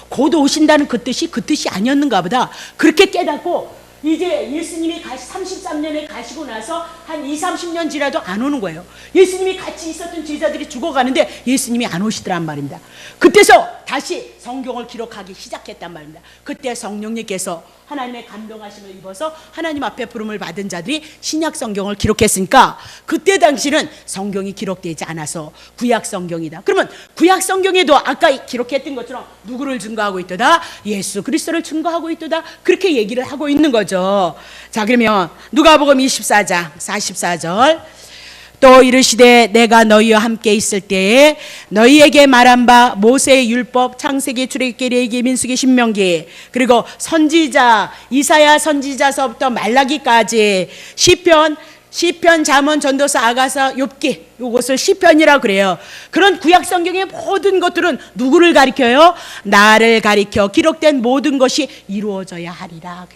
Speaker 1: 곧 오신다는 그 뜻이 아니었는가 보다. 그렇게 깨닫고 이제 예수님이 33년에 가시고 나서 한 2, 30년 지나도 안 오는 거예요. 예수님이 같이 있었던 제자들이 죽어가는데 예수님이 안 오시더란 말입니다. 그때서 다시 성경을 기록하기 시작했단 말입니다. 그때 성령님께서 하나님의 감동하심을 입어서 하나님 앞에 부름을 받은 자들이 신약 성경을 기록했으니까 그때 당시는 성경이 기록되지 않아서 구약 성경이다. 그러면 구약 성경에도 아까 기록했던 것처럼 누구를 증거하고 있도다? 예수 그리스도를 증거하고 있도다. 그렇게 얘기를 하고 있는 거죠. 자, 그러면 누가복음 24장 44절. 또 이르시되 내가 너희와 함께 있을 때에 너희에게 말한 바 모세의 율법, 창세기, 출애굽기, 레위기, 민수기, 신명기, 그리고 선지자 이사야 선지자서부터 말라기까지 시편, 잠언, 전도서, 아가서, 욥기, 이것을 시편이라고 그래요. 그런 구약 성경의 모든 것들은 누구를 가리켜요? 나를 가리켜 기록된 모든 것이 이루어져야 하리라.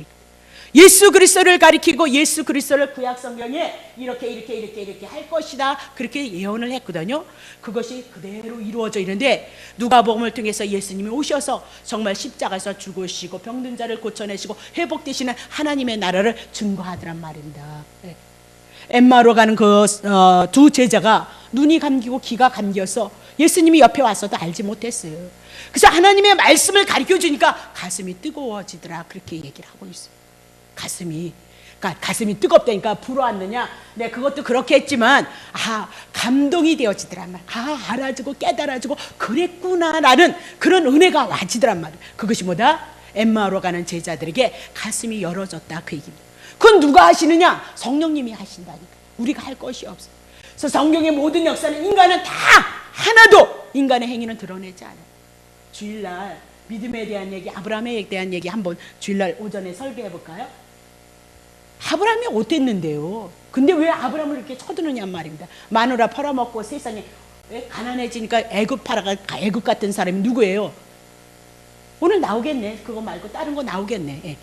Speaker 1: 예수 그리스도를 가리키고 예수 그리스도를 구약 성경에 이렇게 할 것이다, 그렇게 예언을 했거든요. 그것이 그대로 이루어져 있는데 누가복음을 통해서 예수님이 오셔서 정말 십자가에서 죽으시고 병든 자를 고쳐내시고 회복되시는 하나님의 나라를 증거하더란 말입니다. 네. 엠마로 가는 그 두 제자가 눈이 감기고 귀가 감겨서 예수님이 옆에 왔어도 알지 못했어요. 그래서 하나님의 말씀을 가르쳐 주니까 가슴이 뜨거워지더라, 그렇게 얘기를 하고 있어요. 가슴이 뜨겁다니까 불어왔느냐? 네, 그것도 그렇게 했지만 감동이 되어지더란 말. 알아주고 깨달아주고 그랬구나라는 그런 은혜가 와지더란 말이에요. 그것이 뭐다? 엠마오로 가는 제자들에게 가슴이 열어졌다, 그 얘기입니다. 그건 누가 하시느냐? 성령님이 하신다니까. 우리가 할 것이 없어요. 그래서 성경의 모든 역사는 인간은 다 하나도 인간의 행위는 드러내지 않아요. 주일날 믿음에 대한 얘기, 아브라함에 대한 얘기 한번 주일날 오전에 설교해 볼까요? 아브라함이 어땠는데요? 근데 왜 아브라함을 이렇게 쳐드느냐 말입니다. 마누라 팔아먹고 세상에 가난해지니까 애굽 같은 사람이 누구예요? 오늘 나오겠네. 그거 말고 다른 거 나오겠네.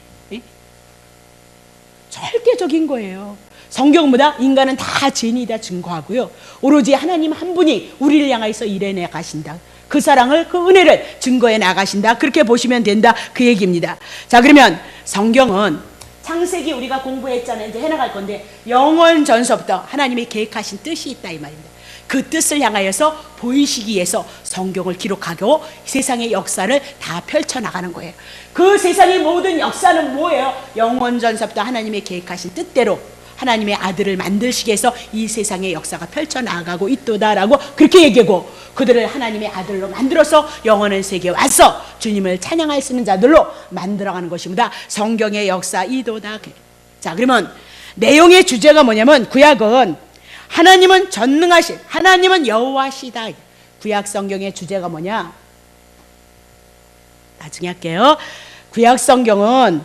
Speaker 1: 절대적인 거예요. 성경보다 인간은 다 죄인이다 증거하고요. 오로지 하나님 한 분이 우리를 향해서 일해내 가신다. 그 사랑을, 그 은혜를 증거해 나가신다. 그렇게 보시면 된다, 그 얘기입니다. 자, 그러면 성경은 창세기 우리가 공부했잖아요. 이제 해나갈 건데 영원 전서부터 하나님이 계획하신 뜻이 있다, 이 말입니다. 그 뜻을 향하여서 보이시기 위해서 성경을 기록하고 세상의 역사를 다 펼쳐나가는 거예요. 그 세상의 모든 역사는 뭐예요? 영원 전서부터 하나님의 계획하신 뜻대로 하나님의 아들을 만드시기 위해서 이 세상의 역사가 펼쳐나가고 있도다라고 그렇게 얘기하고, 그들을 하나님의 아들로 만들어서 영원한 세계에 와서 주님을 찬양할 수 있는 자들로 만들어가는 것입니다. 성경의 역사 이도다. 자, 그러면 내용의 주제가 뭐냐면 구약은 하나님은 전능하신, 하나님은 여호와시다. 구약 성경의 주제가 뭐냐? 나중에 할게요. 구약 성경은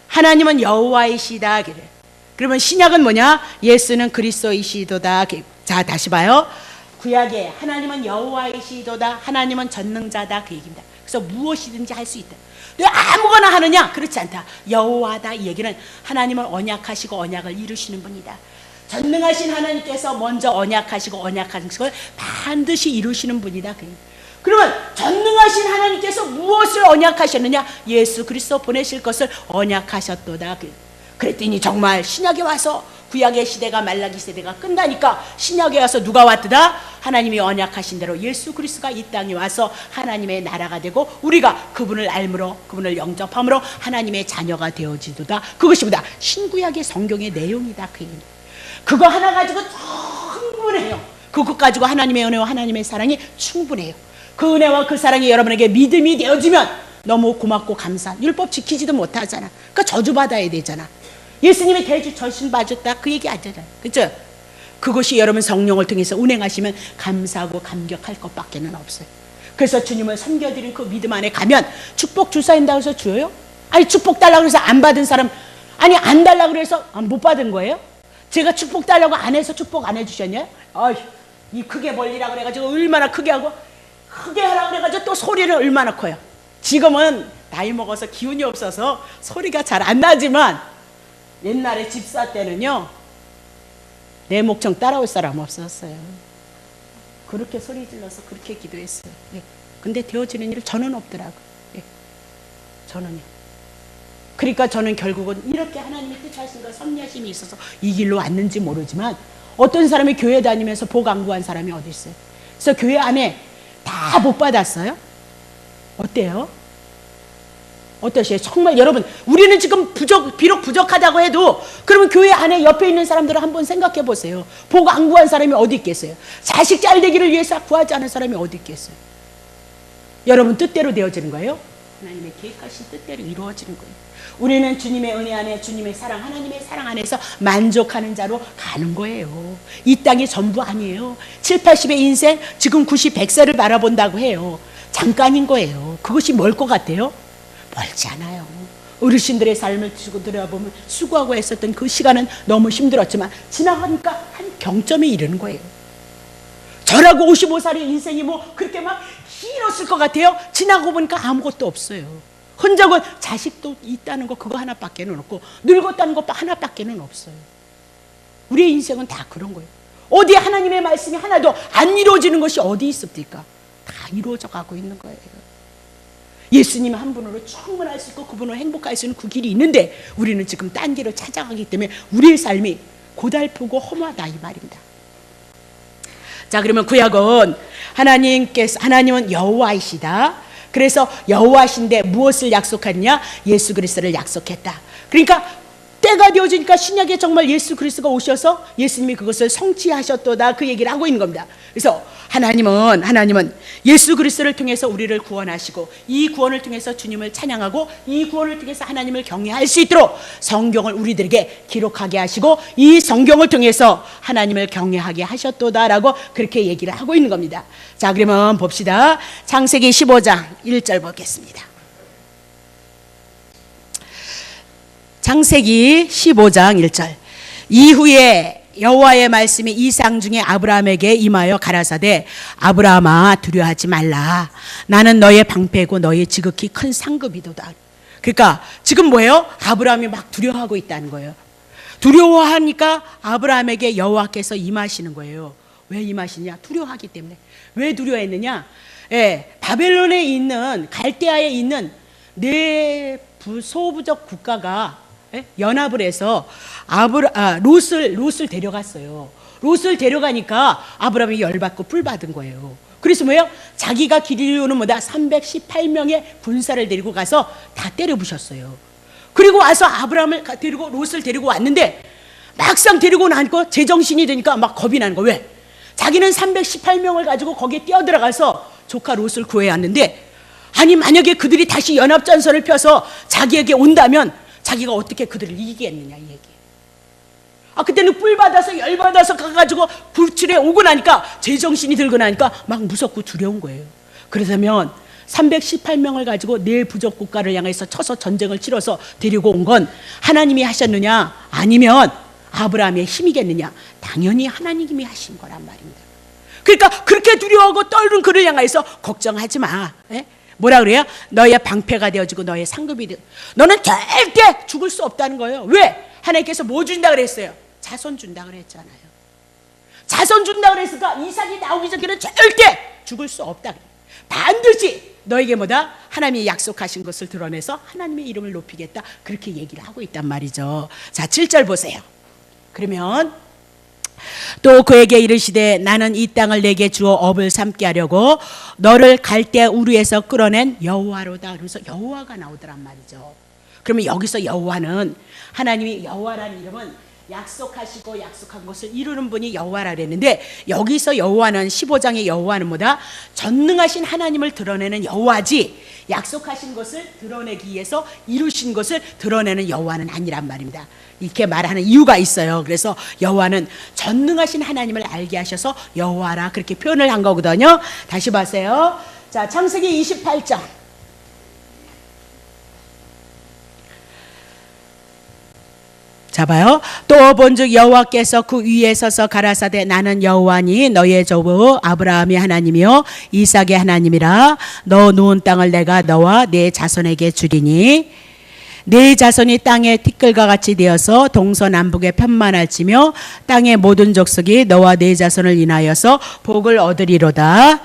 Speaker 1: 하나님은 여호와이시다. 그러면 신약은 뭐냐? 예수는 그리스도이시도다. 자, 다시 봐요. 구약에 하나님은 여호와이시도다, 하나님은 전능자다, 그 얘기입니다. 그래서 무엇이든지 할 수 있다. 왜 아무거나 하느냐? 그렇지 않다. 여호와다 이 얘기는 하나님은 언약하시고 언약을 이루시는 분이다. 전능하신 하나님께서 먼저 언약하시고 언약하신 것을 반드시 이루시는 분이다. 그러면 전능하신 하나님께서 무엇을 언약하셨느냐? 예수 그리스도 보내실 것을 언약하셨도다. 그랬더니 정말 신약에 와서 구약의 시대가 말라기 시대가 끝나니까 신약에 와서 누가 왔더라? 하나님이 언약하신 대로 예수 그리스도가 이 땅에 와서 하나님의 나라가 되고 우리가 그분을 알므로 그분을 영접함으로 하나님의 자녀가 되어지도다. 그것이 뭐다? 신구약의 성경의 내용이다. 그거 하나 가지고 충분해요. 그것 가지고 하나님의 은혜와 하나님의 사랑이 충분해요. 그 은혜와 그 사랑이 여러분에게 믿음이 되어지면 너무 고맙고 감사한. 율법 지키지도 못하잖아. 그러니까 저주받아야 되잖아. 예수님이 대주 전신 봐줬다 그 얘기 아니잖아요. 그렇죠? 그것이 여러분 성령을 통해서 운행하시면 감사하고 감격할 것밖에는 없어요. 그래서 주님을 섬겨드린 그 믿음 안에 가면 축복 주사인다고 해서 줘요? 아니 축복 달라고 해서 안 받은 사람, 아니 안 달라고 해서 못 받은 거예요? 제가 축복 달라고 안 해서 축복 안 해주셨냐? 이 크게 벌리라고 그래가지고 얼마나 크게 하고 크게 하라고 그래가지고 또 소리는 얼마나 커요. 지금은 나이 먹어서 기운이 없어서 소리가 잘 안 나지만 옛날에 집사 때는요 내 목청 따라올 사람 없었어요. 그렇게 소리 질러서 그렇게 기도했어요. 근데 되어지는 일 저는 없더라고요. 저는요. 그러니까 저는 결국은 이렇게 하나님의 뜻하신과 섭리하심이 있어서 이 길로 왔는지 모르지만 어떤 사람이 교회 다니면서 복 안 구한 사람이 어디 있어요? 그래서 교회 안에 다 못 받았어요? 어때요? 어떠세요? 정말 여러분 우리는 지금 비록 부족하다고 해도 그러면 교회 안에 옆에 있는 사람들을 한번 생각해 보세요. 복 안 구한 사람이 어디 있겠어요? 자식 잘 되기를 위해서 구하지 않은 사람이 어디 있겠어요? 여러분 뜻대로 되어지는 거예요? 하나님의 계획하신 뜻대로 이루어지는 거예요. 우리는 주님의 은혜 안에 주님의 사랑 하나님의 사랑 안에서 만족하는 자로 가는 거예요. 이 땅이 전부 아니에요. 7, 80의 인생 지금 90, 100세를 바라본다고 해요. 잠깐인 거예요. 그것이 멀 것 같아요? 멀지 않아요. 어르신들의 삶을 두고 들여다보면 수고하고 했었던 그 시간은 너무 힘들었지만 지나가니까 한 경점에 이르는 거예요. 저라고 55살의 인생이 뭐 그렇게 막 길었을 것 같아요? 지나고 보니까 아무것도 없어요. 혼자고 자식도 있다는 거 그거 하나밖에는 없고 늙었다는 거 하나밖에는 없어요. 우리의 인생은 다 그런 거예요. 어디 하나님의 말씀이 하나도 안 이루어지는 것이 어디 있습니까? 다 이루어져 가고 있는 거예요. 예수님 한 분으로 충분할 수 있고 그분으로 행복할 수 있는 그 길이 있는데 우리는 지금 딴 길을 찾아가기 때문에 우리의 삶이 고달프고 허무하다 이 말입니다. 자, 그러면 구약은 하나님은 여호와이시다. 그래서 여호와신데 무엇을 약속했냐? 예수 그리스도를 약속했다. 그러니까 때가 되어지니까 신약에 정말 예수 그리스도가 오셔서 예수님이 그것을 성취하셨도다 그 얘기를 하고 있는 겁니다. 그래서 하나님은 예수 그리스도를 통해서 우리를 구원하시고 이 구원을 통해서 주님을 찬양하고 이 구원을 통해서 하나님을 경외할 수 있도록 성경을 우리들에게 기록하게 하시고 이 성경을 통해서 하나님을 경외하게 하셨도다라고 그렇게 얘기를 하고 있는 겁니다. 자, 그러면 봅시다. 창세기 15장 1절 보겠습니다. 창세기 15장 1절. 이후에 여호와의 말씀이 이상 중에 아브라함에게 임하여 가라사대 아브라함아 두려워하지 말라. 나는 너의 방패고 너의 지극히 큰 상급이도다. 그러니까 지금 뭐예요? 아브라함이 막 두려워하고 있다는 거예요. 두려워하니까 아브라함에게 여호와께서 임하시는 거예요. 왜 임하시냐? 두려워하기 때문에. 왜 두려워했느냐? 바벨론에 있는 갈대아에 있는 네 소부적 국가가 연합을 해서 롯을 데려갔어요. 롯을 데려가니까 아브라함이 열받고 뿔받은 거예요. 그래서 뭐예요? 자기가 기르는 318명의 군사를 데리고 가서 다 때려 부셨어요. 그리고 와서 아브라함을 데리고 롯을 데리고 왔는데 막상 데리고 나니까 제정신이 되니까 막 겁이 나는 거예요. 왜? 자기는 318명을 가지고 거기에 뛰어들어가서 조카 롯을 구해왔는데 아니 만약에 그들이 다시 연합전선을 펴서 자기에게 온다면 자기가 어떻게 그들을 이기겠느냐 이 얘기. 그때는 뿔받아서 열받아서 가가지고 불출에 오고 나니까 제정신이 들고 나니까 막 무섭고 두려운 거예요. 그러자면 318명을 가지고 네 부족 국가를 향해서 쳐서 전쟁을 치러서 데리고 온 건 하나님이 하셨느냐 아니면 아브라함의 힘이겠느냐? 당연히 하나님이 하신 거란 말입니다. 그러니까 그렇게 두려워하고 떨는 그를 향해서 걱정하지 마. 뭐라 그래요? 너의 방패가 되어주고 너의 상급이 되어. 너는 절대 죽을 수 없다는 거예요. 왜? 하나님께서 뭐 준다 그랬어요? 자손 준다 그랬잖아요. 자손 준다 그랬으니까 이삭이 나오기 전에는 절대 죽을 수 없다. 반드시 너에게 뭐다? 하나님이 약속하신 것을 드러내서 하나님의 이름을 높이겠다. 그렇게 얘기를 하고 있단 말이죠. 자, 7절 보세요. 그러면 또 그에게 이르시되 나는 이 땅을 내게 주어 업을 삼게 하려고 너를 갈대 우르에서 끌어낸 여호와로다. 그러면서 여호와가 나오더란 말이죠. 그러면 여기서 여호와는 하나님이 여호와라는 이름은 약속하시고 약속한 것을 이루는 분이 여호와라 그랬는데 여기서 여호와는 15장의 여호와는 뭐다? 전능하신 하나님을 드러내는 여호와지 약속하신 것을 드러내기 위해서 이루신 것을 드러내는 여호와는 아니란 말입니다. 이렇게 말하는 이유가 있어요. 그래서 여호와는 전능하신 하나님을 알게 하셔서 여호와라 그렇게 표현을 한 거거든요. 다시 보세요. 자, 창세기 28장. 자, 봐요. 또 본즉 여호와께서 그 위에 서서 가라사대 나는 여호와니 너의 조부 아브라함의 하나님이요 이삭의 하나님이라. 너 누운 땅을 내가 너와 네 자손에게 주리니 네 자손이 땅의 티끌과 같이 되어서 동서남북에 편만할지며 땅의 모든 족속이 너와 네 자손을 인하여서 복을 얻으리로다.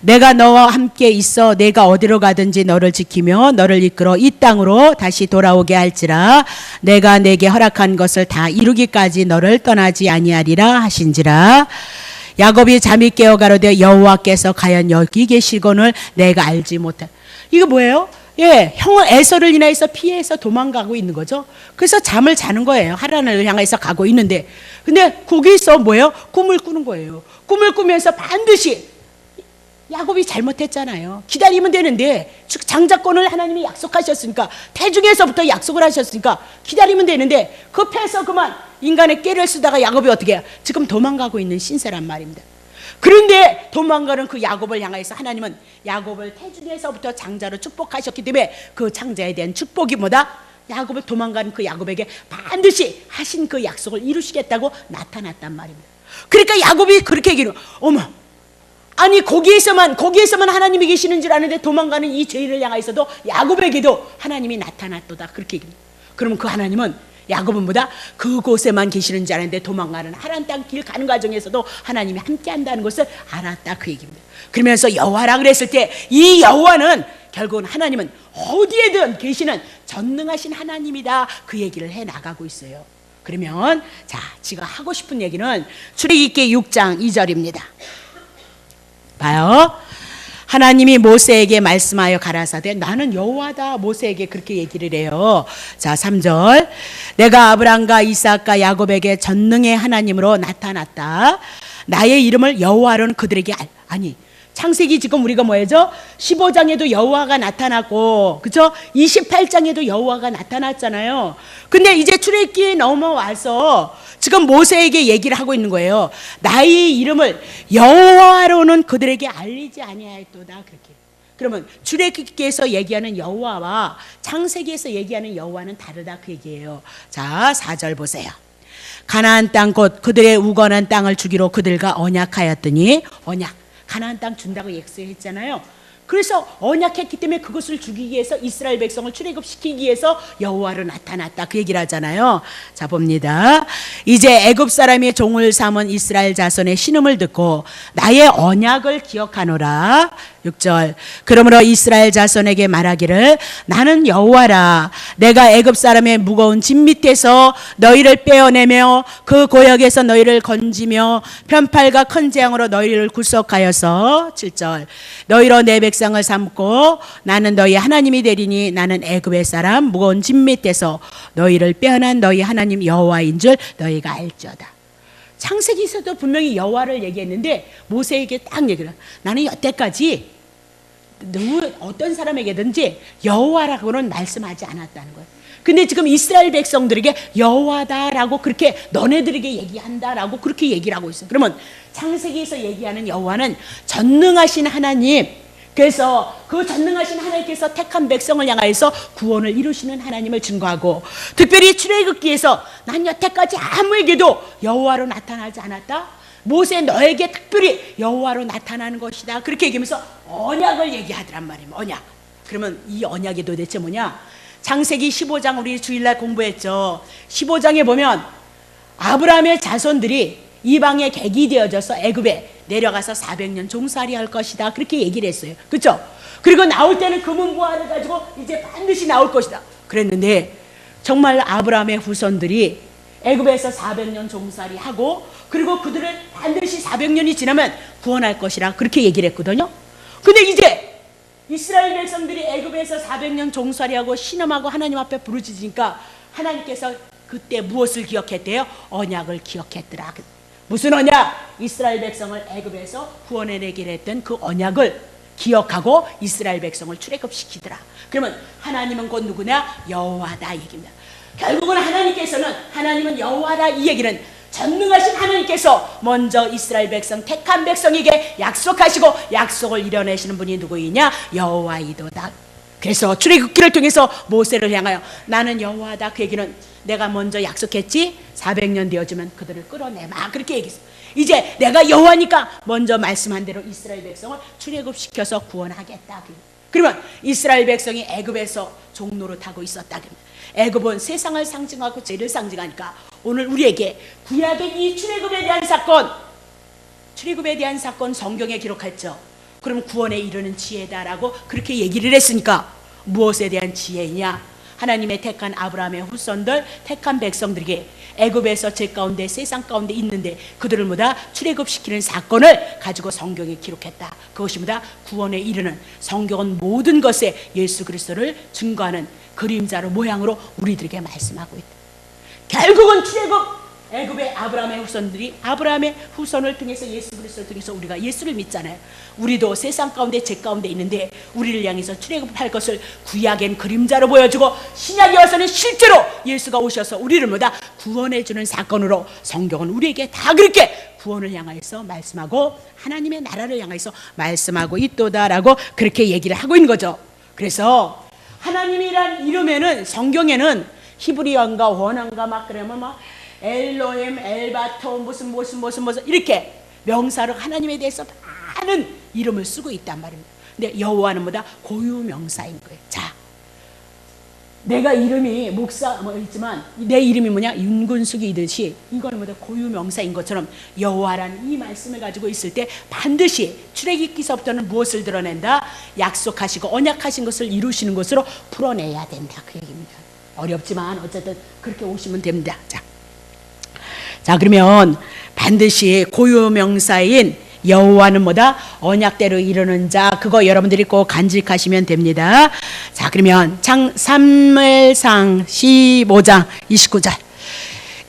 Speaker 1: 내가 너와 함께 있어 내가 어디로 가든지 너를 지키며 너를 이끌어 이 땅으로 다시 돌아오게 할지라. 내가 내게 허락한 것을 다 이루기까지 너를 떠나지 아니하리라 하신지라. 야곱이 잠이 깨어 가로되 여호와께서 과연 여기 계시거늘 내가 알지 못해. 이거 뭐예요? 예, 형은 에서를 인하여서 피해서 도망가고 있는 거죠. 그래서 잠을 자는 거예요. 하란을 향해서 가고 있는데, 근데 거기서 뭐예요? 꿈을 꾸는 거예요. 꿈을 꾸면서 반드시 야곱이 잘못했잖아요. 기다리면 되는데 장자권을 하나님이 약속하셨으니까 태중에서부터 약속을 하셨으니까 기다리면 되는데 급해서 그만 인간의 깨를 쓰다가 야곱이 어떻게 해요? 지금 도망가고 있는 신세란 말입니다. 그런데 도망가는 그 야곱을 향해서 하나님은 야곱을 태중에서부터 장자로 축복하셨기 때문에 그 장자에 대한 축복이 뭐다? 야곱을 도망가는 그 야곱에게 반드시 하신 그 약속을 이루시겠다고 나타났단 말입니다. 그러니까 야곱이 그렇게 얘기해요. 어머, 아니 거기에서만 하나님이 계시는 줄 아는데 도망가는 이 죄인을 향하여서도 야곱에게도 하나님이 나타났도다. 그렇게 얘기해요. 그러면 그 하나님은 야곱은 뭐다? 그곳에만 계시는 줄 아는데 도망가는 하란 땅 길 가는 과정에서도 하나님이 함께 한다는 것을 알았다. 그 얘기입니다. 그러면서 여호와라 그랬을 때 이 여호와는 결국은 하나님은 어디에든 계시는 전능하신 하나님이다. 그 얘기를 해 나가고 있어요. 그러면 자, 제가 하고 싶은 얘기는 출애굽기 6장 2절입니다. 봐요. 하나님이 모세에게 말씀하여 가라사대 나는 여호와다. 모세에게 그렇게 얘기를 해요. 자, 3절. 내가 아브람과 이삭과 야곱에게 전능의 하나님으로 나타났다. 나의 이름을 여호와로는 그들에게 아니 창세기 지금 우리가 뭐죠? 15장에도 여호와가 나타났고, 그죠? 28장에도 여호와가 나타났잖아요. 근데 이제 출애굽기에 넘어와서 지금 모세에게 얘기를 하고 있는 거예요. 나의 이름을 여호와로는 그들에게 알리지 아니하였도다. 그렇게. 그러면 출애굽기에서 얘기하는 여호와와 창세기에서 얘기하는 여호와는 다르다. 그 얘기예요. 자, 4절 보세요. 가나안 땅 곧 그들의 우건한 땅을 주기로 그들과 언약하였더니 언약. 가나안 땅 준다고 약속했잖아요. 그래서 언약했기 때문에 그것을 주기 위해서 이스라엘 백성을 출애굽시키기 위해서 여호와로 나타났다. 그 얘기를 하잖아요. 자, 봅니다. 이제 애굽 사람의 종을 삼은 이스라엘 자손의 신음을 듣고 나의 언약을 기억하노라. 6절. 그러므로 이스라엘 자손에게 말하기를 나는 여호와라. 내가 애굽 사람의 무거운 짐 밑에서 너희를 빼어내며 그 고역에서 너희를 건지며 편팔과 큰 재앙으로 너희를 구속하여서 7절. 너희로 내 백성을 삼고 나는 너희 하나님이 되리니 나는 애굽의 사람 무거운 짐 밑에서 너희를 빼어난 너희 하나님 여호와인 줄 너희가 알지어다. 창세기에서도 분명히 여호와를 얘기했는데 모세에게 딱 얘기를 해요. 나는 여태까지 어떤 사람에게든지 여호와라고는 말씀하지 않았다는 거예요. 근데 지금 이스라엘 백성들에게 여호와다라고 그렇게 너네들에게 얘기한다라고 그렇게 얘기를 하고 있어요. 그러면 창세기에서 얘기하는 여호와는 전능하신 하나님, 그래서 그 전능하신 하나님께서 택한 백성을 향하여서 구원을 이루시는 하나님을 증거하고, 특별히 출애굽기에서 난 여태까지 아무에게도 여호와로 나타나지 않았다. 모세 너에게 특별히 여호와로 나타나는 것이다. 그렇게 얘기하면서 언약을 얘기하더란 말이에요. 언약. 그러면 이 언약이 도대체 뭐냐? 창세기 15장 우리 주일날 공부했죠. 15장에 보면 아브라함의 자손들이 이방의 객이 되어져서 애굽에 내려가서 400년 종살이 할 것이다. 그렇게 얘기를 했어요. 그렇죠? 그리고 나올 때는 금은보화를 가지고 이제 반드시 나올 것이다. 그랬는데 정말 아브라함의 후손들이 애굽에서 400년 종살이 하고 그리고 그들을 반드시 400년이 지나면 구원할 것이라 그렇게 얘기를 했거든요. 근데 이제 이스라엘 백성들이 애굽에서 400년 종살이하고 신음하고 하나님 앞에 부르짖으니까 하나님께서 그때 무엇을 기억했대요? 언약을 기억했더라. 무슨 언약? 이스라엘 백성을 애굽에서 구원해내기로 했던 그 언약을 기억하고 이스라엘 백성을 출애굽시키더라. 그러면 하나님은 곧 누구냐? 여호와다 얘기입니다. 결국은 하나님은 여호와다 이 얘기는 전능하신 하나님께서 먼저 이스라엘 백성 택한 백성에게 약속하시고 약속을 이뤄내시는 분이 누구이냐? 여호와이도다. 그래서 출애굽기를 통해서 모세를 향하여 나는 여호와다. 그 얘기는 내가 먼저 약속했지 400년 되어지면 그들을 끌어내마. 그렇게 얘기했어. 이제 내가 여호와니까 먼저 말씀한 대로 이스라엘 백성을 출애굽시켜서 구원하겠다. 그러면 이스라엘 백성이 애굽에서 종노릇하고 있었다. 애굽은 세상을 상징하고 죄를 상징하니까 오늘 우리에게 구약의 이 출애굽에 대한 사건 성경에 기록했죠. 그럼 구원에 이르는 지혜다라고 그렇게 얘기를 했으니까 무엇에 대한 지혜냐? 하나님의 택한 아브라함의 후손들 택한 백성들에게 애굽에서 죄 가운데 세상 가운데 있는데 그들을 모두 출애굽시키는 사건을 가지고 성경에 기록했다. 그것이 모두 구원에 이르는 성경은 모든 것에 예수 그리스도를 증거하는 그림자로 모양으로 우리들에게 말씀하고 있다. 결국은 출애굽 애굽의 아브라함의 후손들이 아브라함의 후손을 통해서 예수 그리스도를 통해서 우리가 예수를 믿잖아요. 우리도 세상 가운데 죄 가운데 있는데 우리를 향해서 출애굽할 것을 구약엔 그림자로 보여주고 신약에 와서는 실제로 예수가 오셔서 우리를 모두 구원해 주는 사건으로 성경은 우리에게 다 그렇게 구원을 향하여서 말씀하고 하나님의 나라를 향하여서 말씀하고 있도다라고 그렇게 얘기를 하고 있는 거죠. 그래서 하나님이란 이름에는 성경에는 히브리어인가 원어인가 막 그러면 막 엘로힘, 엘바토 무슨 이렇게 명사로 하나님에 대해서 많은 이름을 쓰고 있단 말입니다. 근데 여호와는 뭐다? 고유 명사인 거예요. 자, 내가 이름이 목사 있지만 내 이름이 뭐냐? 윤근숙이듯이 이거는 뭐다? 고유 명사인 것처럼 여호와라는 이 말씀을 가지고 있을 때 반드시 출애굽기서부터는 무엇을 드러낸다? 약속하시고 언약하신 것을 이루시는 것으로 풀어내야 된다. 그 얘기입니다. 어렵지만 어쨌든 그렇게 오시면 됩니다. 자, 그러면 반드시 고유 명사인 여호와는 뭐다? 언약대로 이루는 자. 그거 여러분들이 꼭 간직하시면 됩니다. 자, 그러면 사무엘상 15장 29절.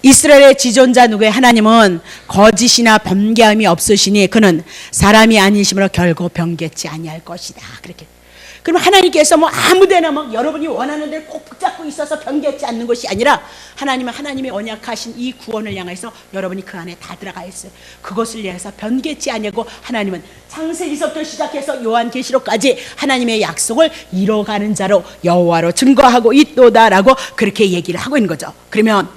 Speaker 1: 이스라엘의 지존자 누구의 하나님은 거짓이나 범죄함이 없으시니 그는 사람이 아니심으로 결코 변개치 아니할 것이다. 그렇게. 그럼 하나님께서 뭐 아무데나 막 여러분이 원하는 데를 꼭 붙잡고 있어서 변개치 않는 것이 아니라 하나님은 하나님의 언약하신 이 구원을 향해서 여러분이 그 안에 다 들어가 있어요. 그것을 위해서 변개치 아니하고 하나님은 창세기서부터 시작해서 요한계시록까지 하나님의 약속을 이뤄가는 자로 여호와로 증거하고 있도다라고 그렇게 얘기를 하고 있는 거죠. 그러면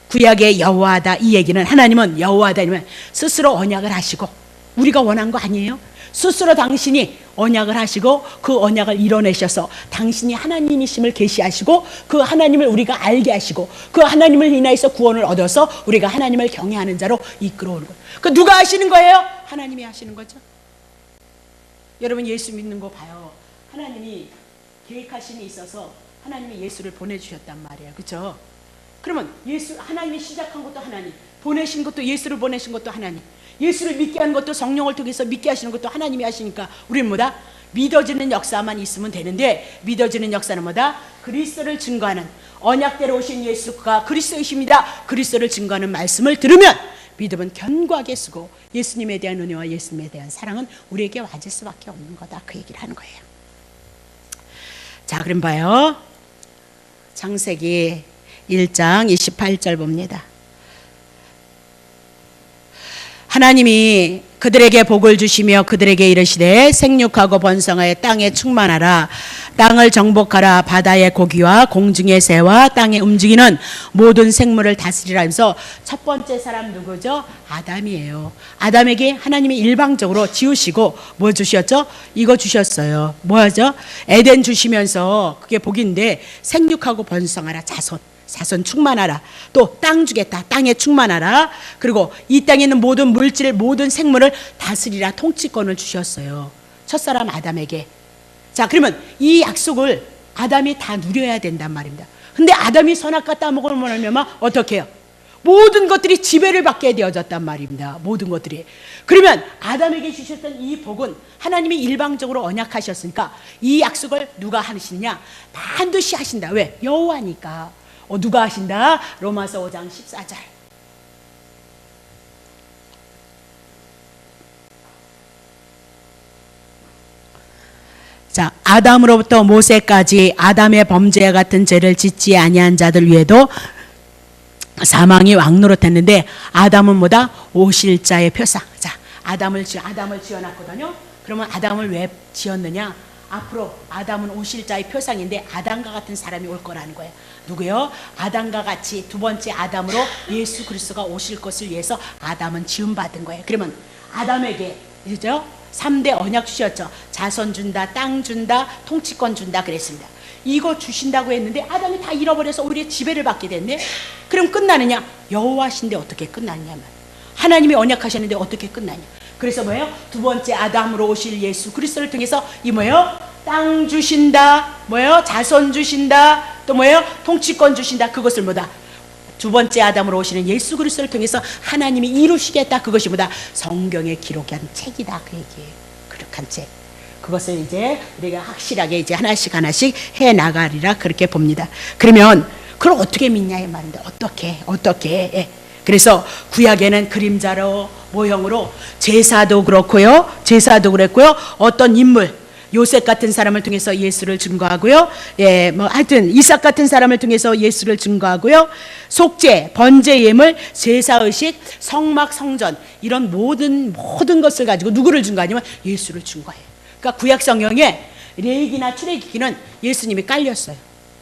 Speaker 1: 구약의 여호와다 이 얘기는 하나님은 여호와다 아니면 스스로 언약을 하시고 우리가 원한 거 아니에요? 스스로 당신이 언약을 하시고 그 언약을 이뤄내셔서 당신이 하나님이심을 계시하시고 그 하나님을 우리가 알게 하시고 그 하나님을 인하여서 구원을 얻어서 우리가 하나님을 경외하는 자로 이끌어오는 거예요. 그 누가 하시는 거예요? 하나님이 하시는 거죠. 여러분 예수 믿는 거 봐요. 하나님이 계획하심이 있어서 하나님이 예수를 보내주셨단 말이에요. 그렇죠? 그러면 하나님이 시작한 것도 하나님, 보내신 것도 예수를 보내신 것도 하나님, 예수를 믿게 하는 것도 성령을 통해서 믿게 하시는 것도 하나님이 하시니까 우리는 뭐다? 믿어지는 역사만 있으면 되는데 믿어지는 역사는 뭐다? 그리스도를 증거하는 언약대로 오신 예수가 그리스도이십니다. 그리스도를 증거하는 말씀을 들으면 믿음은 견고하게 쓰고 예수님에 대한 은혜와 예수님에 대한 사랑은 우리에게 와질 수밖에 없는 거다. 그 얘기를 하는 거예요. 자, 그럼 봐요. 창세기 1장 28절 봅니다. 하나님이 그들에게 복을 주시며 그들에게 이르시되 생육하고 번성하여 땅에 충만하라. 땅을 정복하라. 바다의 고기와 공중의 새와 땅에 움직이는 모든 생물을 다스리라 하면서 첫 번째 사람 누구죠? 아담이에요. 아담에게 하나님이 일방적으로 지으시고 뭐 주셨죠? 이거 주셨어요. 뭐하죠? 에덴 주시면서 그게 복인데 생육하고 번성하라. 자손 충만하라. 또 땅 주겠다. 땅에 충만하라. 그리고 이 땅에 있는 모든 물질, 모든 생물을 다스리라. 통치권을 주셨어요. 첫사람 아담에게. 자, 그러면 이 약속을 아담이 다 누려야 된단 말입니다. 근데 아담이 선악과 따먹으면 어떻게 해요? 모든 것들이 지배를 받게 되어졌단 말입니다. 모든 것들이. 그러면 아담에게 주셨던 이 복은 하나님이 일방적으로 언약하셨으니까 이 약속을 누가 하시느냐? 반드시 하신다. 왜? 여호와니까. 누가 하신다? 로마서 5장 14절. 자, 아담으로부터 모세까지 아담의 범죄와 같은 죄를 짓지 아니한 자들 위에도 사망이 왕노릇했는데 아담은 뭐다? 오실 자의 표상. 자, 아담을 지어놨거든요. 그러면 아담을 왜 지었느냐? 앞으로 아담은 오실 자의 표상인데 아담과 같은 사람이 올 거라는 거예요. 누구요? 아담과 같이 두 번째 아담으로 예수 그리스도가 오실 것을 위해서 아담은 지음받은 거예요. 그러면 아담에게 그죠? 3대 언약 주셨죠. 자손 준다, 땅 준다, 통치권 준다 그랬습니다. 이거 주신다고 했는데 아담이 다 잃어버려서 오히려 지배를 받게 됐네. 그럼 끝나느냐? 여호와신데 어떻게 끝나느냐 말이야. 하나님이 언약하셨는데 어떻게 끝나냐. 그래서 뭐예요? 두 번째 아담으로 오실 예수 그리스도를 통해서 이 뭐예요? 땅 주신다. 뭐예요? 자손 주신다. 또 뭐예요? 통치권 주신다. 그것을 뭐다? 두 번째 아담으로 오시는 예수 그리스도를 통해서 하나님이 이루시겠다. 그것이 뭐다? 성경에 기록한 책이다. 그 얘기예요. 기록한 책. 그것을 이제 우리가 확실하게 이제 하나씩 해 나가리라 그렇게 봅니다. 그러면 그걸 어떻게 믿냐 이 말인데 어떻게 예. 그래서 구약에는 그림자로 모형으로 제사도 그랬고요. 어떤 인물 요셉 같은 사람을 통해서 예수를 증거하고요. 예, 뭐 하여튼 이삭 같은 사람을 통해서 예수를 증거하고요. 속죄, 번제 예물, 제사 의식, 성막 성전 이런 모든 것을 가지고 누구를 증거하냐면 예수를 증거해요. 그러니까 구약 성경에 레위기나 출애굽기는 예수님이 깔렸어요.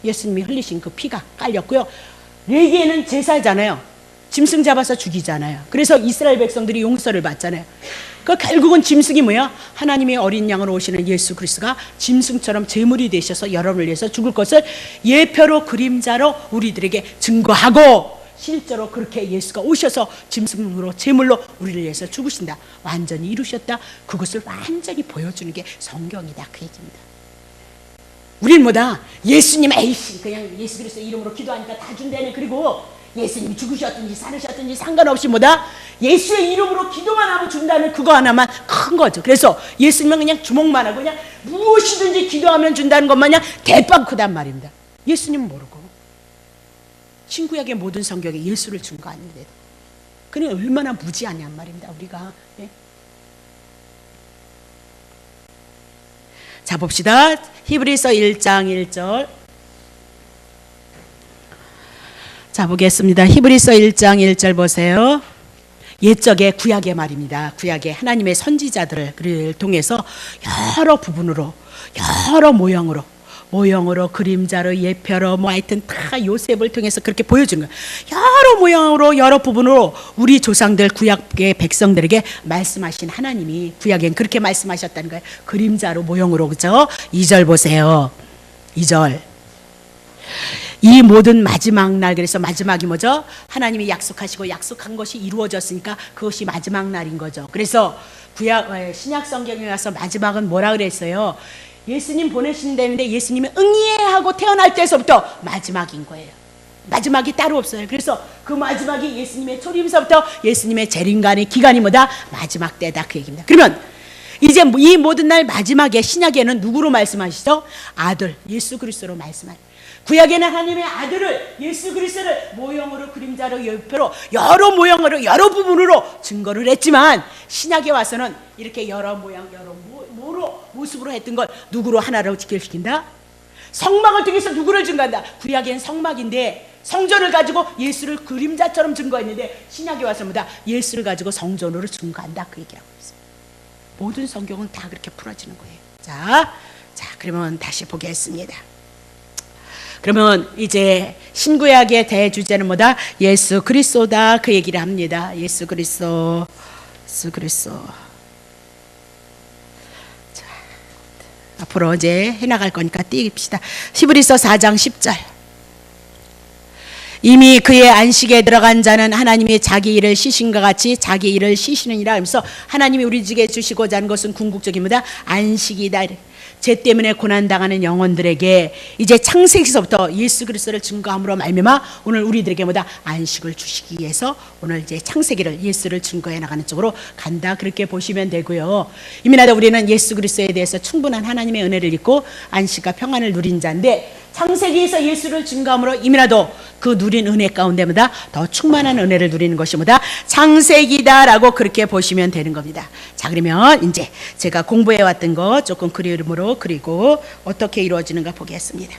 Speaker 1: 예수님이 흘리신 그 피가 깔렸고요. 레위기에는 제사잖아요. 짐승 잡아서 죽이잖아요. 그래서 이스라엘 백성들이 용서를 받잖아요. 그 결국은 짐승이 뭐야? 하나님의 어린 양으로 오시는 예수 그리스도가 짐승처럼 제물이 되셔서 여러분을 위해서 죽을 것을 예표로 그림자로 우리들에게 증거하고 실제로 그렇게 예수가 오셔서 짐승으로 제물로 우리를 위해서 죽으신다. 완전히 이루셨다. 그것을 완전히 보여주는 게 성경이다. 그 얘기입니다. 우리는 뭐다? 예수님 에이씨 그냥 예수 그리스도 이름으로 기도하니까 다 준다네. 그리고 예수님이 죽으셨든지 살으셨든지 상관없이 뭐다? 예수의 이름으로 기도만 하면 준다는 그거 하나만 큰 거죠. 그래서 예수님은 그냥 주목만 하고 그냥 무엇이든지 기도하면 준다는 것만 그냥 대빵 크단 말입니다. 예수님은 모르고 신구약의 모든 성경에 예수를 증거하는데 그게 얼마나 무지하냔 말입니다. 우리가 예? 자 봅시다. 히브리서 1장 1절 자 보겠습니다. 히브리서 1장 1절 보세요. 옛적의 구약의 말입니다. 구약의 하나님의 선지자들을 통해서 여러 부분으로 여러 모형으로 그림자로 예표로 뭐 하여튼 다 요셉을 통해서 그렇게 보여주는 거예요. 여러 모형으로 여러 부분으로 우리 조상들 구약의 백성들에게 말씀하신 하나님이 구약엔 그렇게 말씀하셨다는 거예요. 그림자로 모형으로 그죠? 2절 보세요. 2절 이 모든 마지막 날 그래서 마지막이 뭐죠? 하나님이 약속하시고 약속한 것이 이루어졌으니까 그것이 마지막 날인 거죠. 그래서 신약 성경에 와서 마지막은 뭐라 그랬어요? 예수님 보내신다는데 예수님이 응예하고 태어날 때서부터 마지막인 거예요. 마지막이 따로 없어요. 그래서 그 마지막이 예수님의 초림서부터 예수님의 재림간의 기간이 뭐다? 마지막 때다 그 얘기입니다. 그러면 이제 이 모든 날 마지막에 신약에는 누구로 말씀하시죠? 아들 예수 그리스도로 말씀하시죠. 구약에는 하나님의 아들을 예수 그리스도를 모형으로 그림자로 예표로 여러 모형으로 여러 부분으로 증거를 했지만 신약에 와서는 이렇게 여러 모양 여러 모습으로 했던 걸 누구로 하나로 직결시킨다? 성막을 통해서 누구를 증거한다? 구약엔 성막인데 성전을 가지고 예수를 그림자처럼 증거했는데 신약에 와서 뭐다? 예수를 가지고 성전으로 증거한다 그 얘기하고 있어요. 모든 성경은 다 그렇게 풀어지는 거예요. 자, 그러면 다시 보겠습니다. 그러면 이제 신구약의 대주제는 뭐다? 예수 그리스도다. 그 얘기를 합니다. 예수 그리스도. 자, 앞으로 이제 해나갈 거니까 띄웁시다. 히브리서 4장 10절. 이미 그의 안식에 들어간 자는 하나님이 자기 일을 쉬신 것 같이 자기 일을 쉬시느니라. 하면서 하나님이 우리 에게 주시고자 하는 것은 궁극적인 뭐다? 안식이다. 죄 때문에 고난당하는 영혼들에게 이제 창세기서부터 예수 그리스도를 증거함으로 말미암아 오늘 우리들에게 뭐다? 안식을 주시기 위해서 오늘 이제 창세기를 예수를 증거해 나가는 쪽으로 간다. 그렇게 보시면 되고요. 이미나도 우리는 예수 그리스도에 대해서 충분한 하나님의 은혜를 입고 안식과 평안을 누린 자인데 창세기에서 예수를 증거함으로 이미나도 그 누린 은혜 가운데마다 더 충만한 은혜를 누리는 것이 뭐다? 창세기다라고 그렇게 보시면 되는 겁니다. 자, 그러면 이제 제가 공부해왔던 거 조금 그림으로 그리고 어떻게 이루어지는가 보겠습니다.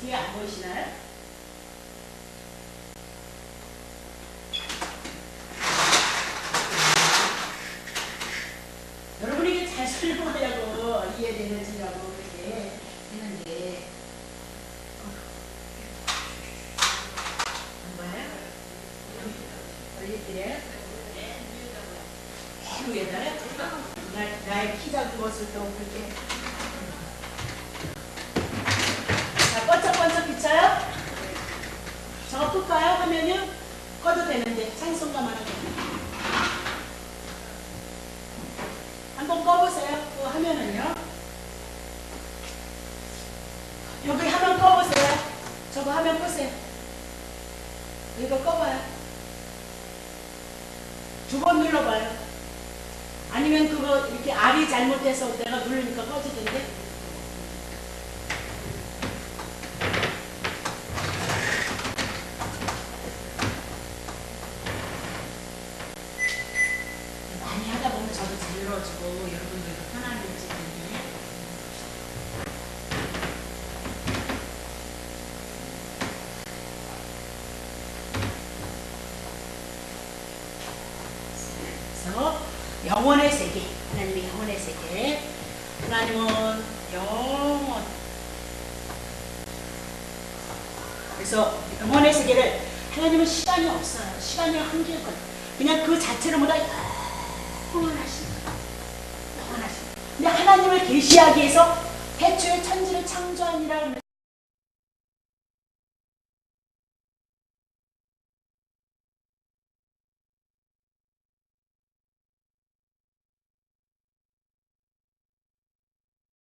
Speaker 1: 뒤에 안 보이시나요? 여러분에게 잘 설명하려고 이해되는지라고 그렇게 했는데 뭐예요? 어디들에? 위에다가 나의 키 작은 것을 또 그렇게 자 번쩍번쩍 비쳐요? 저거 끌까요? 하면은 꺼도 되는데 찬송가만 하면 한번 꺼보세요. 그거 하면은요. 여기 화면 꺼보세요. 저거 화면 끄세요. 이거 꺼봐요. 2번 눌러봐요. 아니면 그거 이렇게 알이 잘못해서 내가 누르니까 꺼지던데. 많이 하다 보면 저도 잘 늘어지고 여러분들도 편안해지는데. 그래서 영혼의 세계, 하나님의 영혼의 세계. 하나님은 영혼. 그래서 영혼의 세계를 하나님은 시간이 없어요. 시간이 한계거든요. 그냥 그 자체를 보다 영원하십니다. 영원하십니다. 근데 하나님을 계시하기 위해서 태초에 천지를 창조하니라